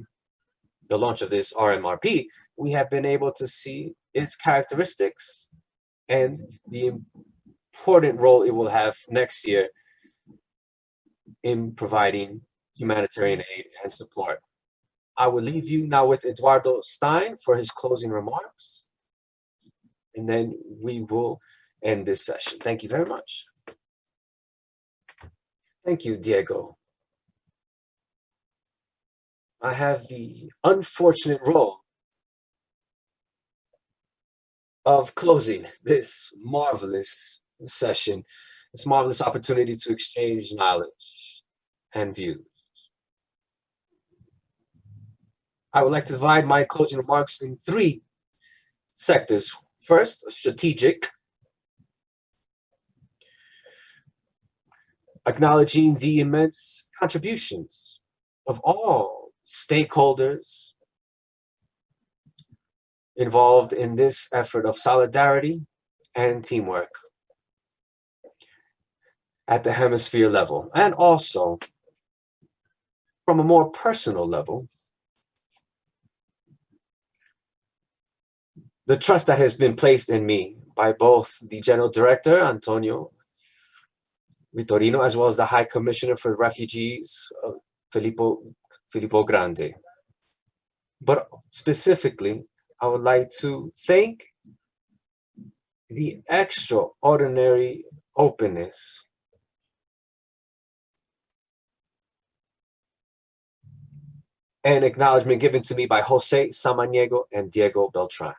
the launch of this RMRP. We have been able to see its characteristics and the important role it will have next year in providing humanitarian aid and support. I will leave you now with Eduardo Stein for his closing remarks, and then we will end this session. Thank you very much. Thank you, Diego. I have the unfortunate role of closing this marvelous session, this marvelous opportunity to exchange knowledge and views. I would like to divide my closing remarks in 3 sectors. First, strategic, acknowledging the immense contributions of all stakeholders involved in this effort of solidarity and teamwork at the hemisphere level, and also from a more personal level, the trust that has been placed in me by both the General Director, Antonio Vitorino, as well as the High Commissioner for Refugees, Filippo Grandi. But specifically, I would like to thank the extraordinary openness and acknowledgement given to me by José, Samaniego, and Diego Beltrand.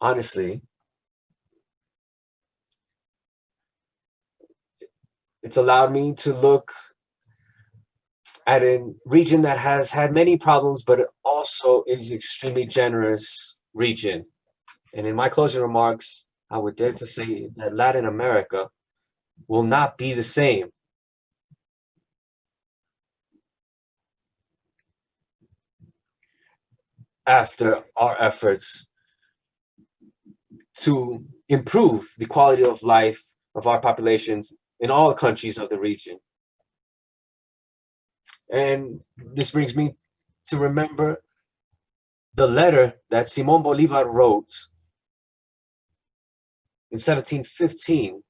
Honestly, it's allowed me to look at a region that has had many problems, but it also is an extremely generous region. And in my closing remarks, I would dare to say that Latin America will not be the same after our efforts to improve the quality of life of our populations in all countries of the region. And this brings me to remember the letter that Simón Bolívar wrote in 1715,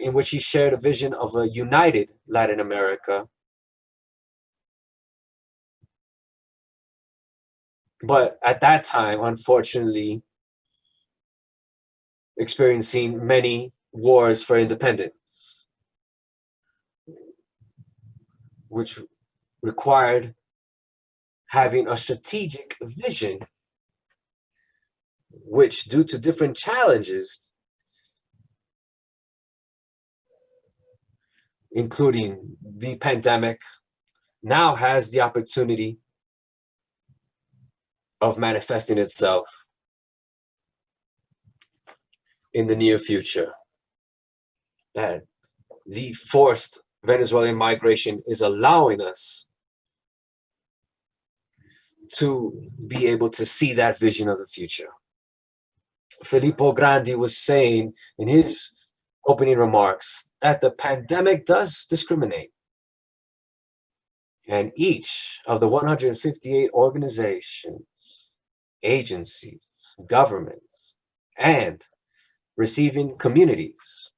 in which he shared a vision of a united Latin America. But at that time, unfortunately, experiencing many wars for independence, which required having a strategic vision, which, due to different challenges, including the pandemic, now has the opportunity of manifesting itself in the near future. That the forced Venezuelan migration is allowing us to be able to see that vision of the future. Filippo Grandi was saying in his opening remarks that the pandemic does discriminate. And each of the 158 organizations, agencies, governments, and receiving communities,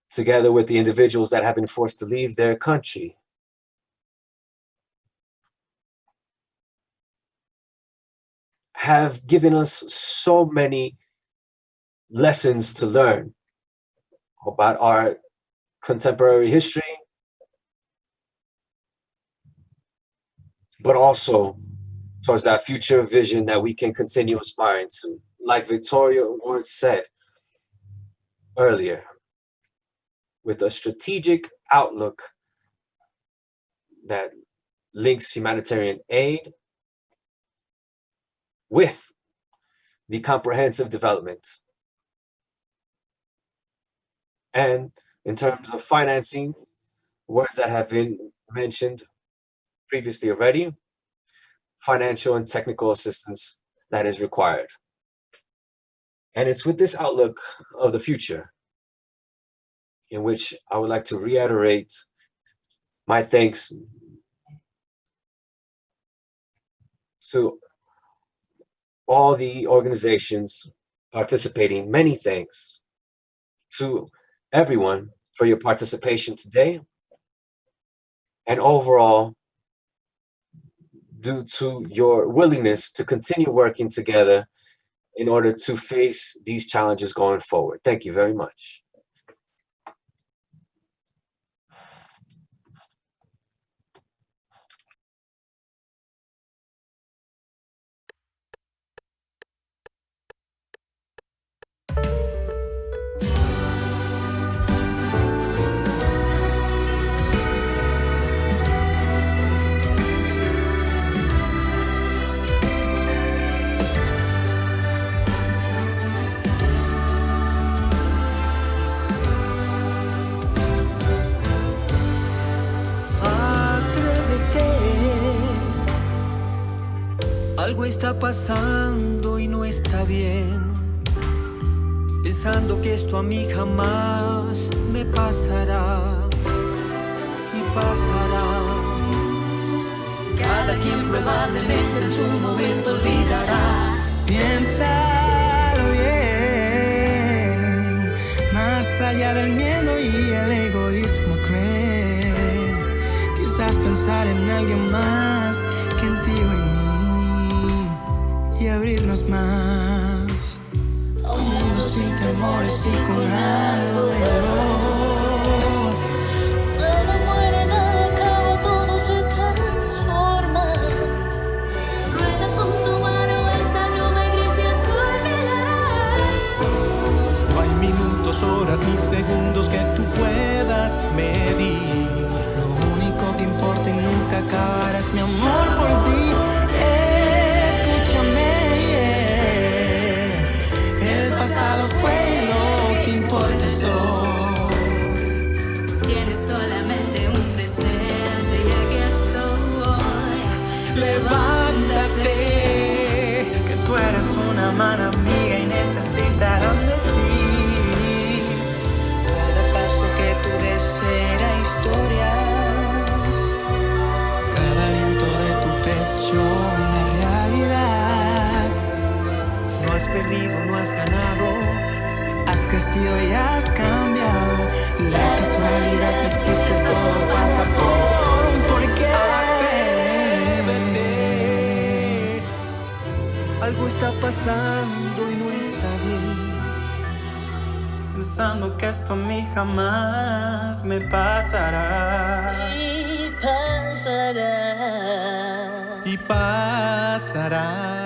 together with the individuals that have been forced to leave their country, have given us so many lessons to learn about our contemporary history, but also towards that future vision that we can continue aspiring to. Like Victoria Ward said earlier, with a strategic outlook that links humanitarian aid with the comprehensive development. And in terms of financing, words that have been mentioned previously already, financial and technical assistance that is required. And it's with this outlook of the future in which I would like to reiterate my thanks to all the organizations participating. Many thanks to everyone for your participation today. And overall, due to your willingness to continue working together in order to face these challenges going forward. Thank you very much. Algo está pasando y no está bien, pensando que esto a mí jamás me pasará y pasará. Cada quien probablemente en su momento olvidará. Piénsalo bien, más allá del miedo y el egoísmo cruel. Quizás pensar en alguien más que en ti o en mí y abrirnos más a un mundo sin temores y con algo de valor. Nada muere, nada acaba, todo se transforma. Ruega con tu mano esa nube gris y azul negará. No hay minutos, horas ni segundos que tú puedas medir. Lo único que importa y nunca acabará es mi amor por ti. El pasado fue lo que importa es hoy. Tienes solamente un presente y aquí estoy. Levántate, que tú eres una mano amiga y necesitarán de ti. Cada paso que tú des será historia. Cada viento de tu pecho una realidad. No has perdido, no has ganado. Has crecido y has cambiado. La casualidad no existe, todo pasa por un porqué. Atrévete. Algo está pasando y no está bien, pensando que esto a mí jamás me pasará. Y pasará. Y pasará.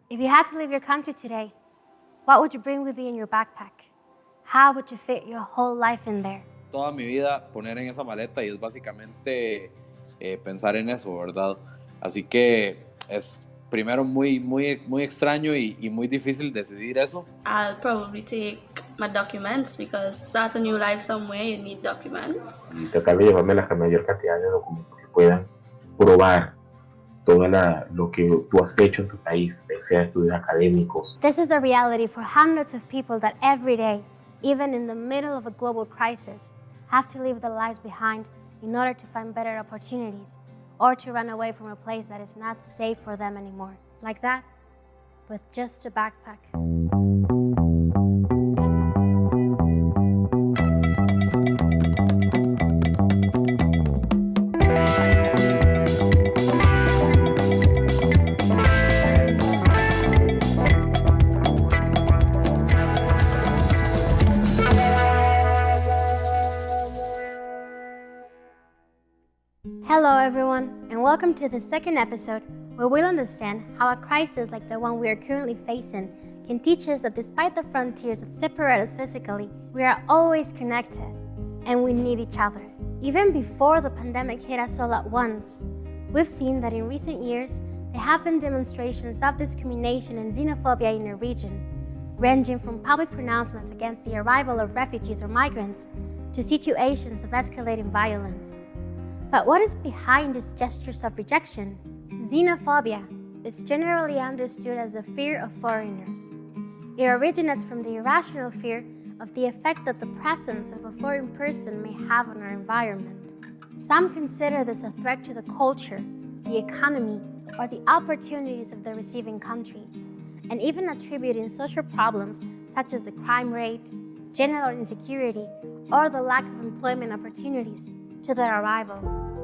If you had to leave your country today, what would you bring with you in your backpack? How would you fit your whole life in there? Toda mi vida poner en esa maleta y es básicamente pensar en eso, ¿verdad? Así que es primero muy extraño y muy difícil decidir eso. I'll probably take my documents because to start a new life somewhere you need documents. Y tratar de llevarme la mayor cantidad de documentos que puedan probar todo lo que tú has hecho en tu país, sea estudios académicos. This is a reality for hundreds of people that every day, even in the middle of a global crisis, have to leave their lives behind in order to find better opportunities or to run away from a place that is not safe for them anymore. Like that, with just a backpack. Hello everyone, and welcome to the second episode where we'll understand how a crisis like the one we are currently facing can teach us that despite the frontiers that separate us physically, we are always connected and we need each other. Even before the pandemic hit us all at once, we've seen that in recent years there have been demonstrations of discrimination and xenophobia in the region, ranging from public pronouncements against the arrival of refugees or migrants to situations of escalating violence. But what is behind these gestures of rejection? Xenophobia is generally understood as the fear of foreigners. It originates from the irrational fear of the effect that the presence of a foreign person may have on our environment. Some consider this a threat to the culture, the economy, or the opportunities of the receiving country, and even attributing social problems such as the crime rate, general insecurity, or the lack of employment opportunities to their arrival.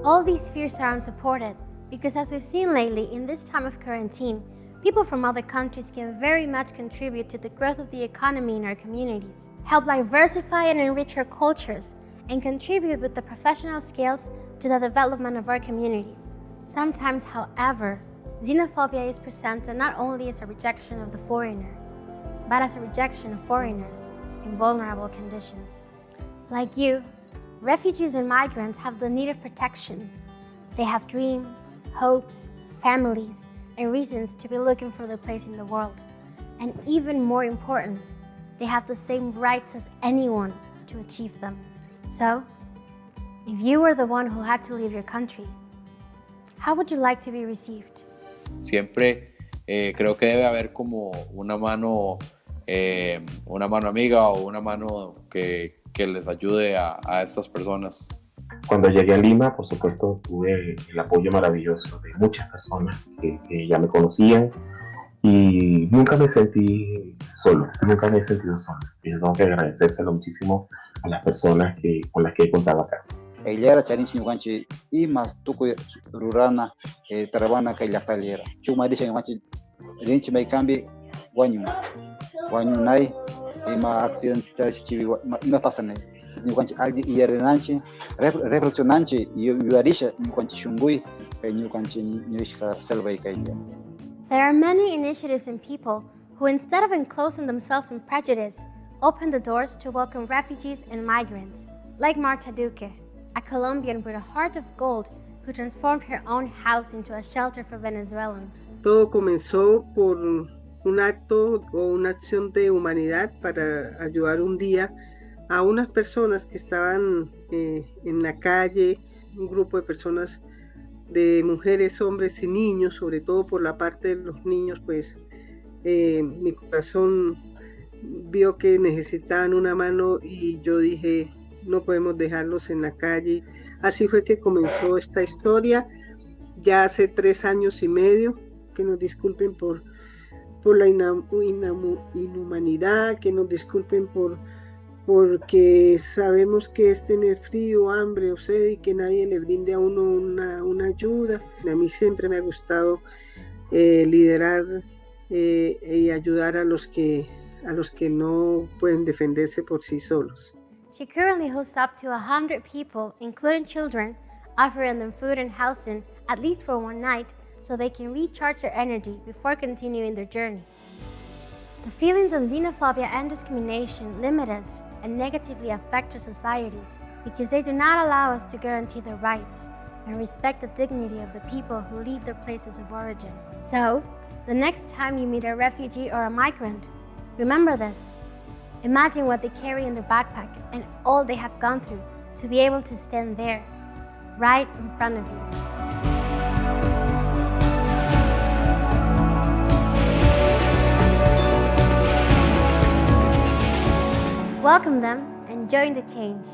All these fears are unsupported because, as we've seen lately in this time of quarantine, people from other countries can very much contribute to the growth of the economy in our communities, help diversify and enrich our cultures, and contribute with the professional skills to the development of our communities. Sometimes, however, xenophobia is presented not only as a rejection of the foreigner, but as a rejection of foreigners in vulnerable conditions. Like you, refugees and migrants have the need of protection. They have dreams, hopes, families, and reasons to be looking for their place in the world. And even more important, they have the same rights as anyone to achieve them. So, if you were the one who had to leave your country, how would you like to be received? Siempre creo que debe haber como una mano amiga o una mano que les ayude a estas personas. Cuando llegué a Lima, por supuesto, tuve el apoyo maravilloso de muchas personas que ya me conocían y nunca me sentí solo, nunca me he sentido solo. Y tengo que agradecérselo muchísimo a las personas con las que he contado acá. Eilera charinchi yukanchi y más tuku rurana taravana que la talera. Chuma dice yukanchi rinchi me cambi guanyu nai y más accidente chivi me pasan yukanchi aldi yerenanchi reflexionanchi yuarisha yukanchi shungui yukanchi nyushka selva ikaiya. There are many initiatives and people who, instead of enclosing themselves in prejudice, open the doors to welcome refugees and migrants, like Marta Duque, a Colombian with a heart of gold who transformed her own house into a shelter for Venezuelans. Todo comenzó por un acto o una acción de humanidad para ayudar un día a unas personas que estaban en la calle, un grupo de personas, de mujeres, hombres y niños, sobre todo por la parte de los niños, pues mi corazón vio que necesitaban una mano y yo dije, no podemos dejarlos en la calle. Así fue que comenzó esta historia, ya hace 3 años y medio, que nos disculpen por la inhumanidad, que nos disculpen porque sabemos que es tener frío, hambre o sed y que nadie le brinde a uno una ayuda. A mí siempre me ha gustado liderar y ayudar a los que no pueden defenderse por sí solos. She currently hosts up to 100 people, including children, offering them food and housing, at least for one night, so they can recharge their energy before continuing their journey. The feelings of xenophobia and discrimination limit us and negatively affect our societies because they do not allow us to guarantee their rights and respect the dignity of the people who leave their places of origin. So, the next time you meet a refugee or a migrant, remember this. Imagine what they carry in their backpack and all they have gone through to be able to stand there, right in front of you. Welcome them and join the change.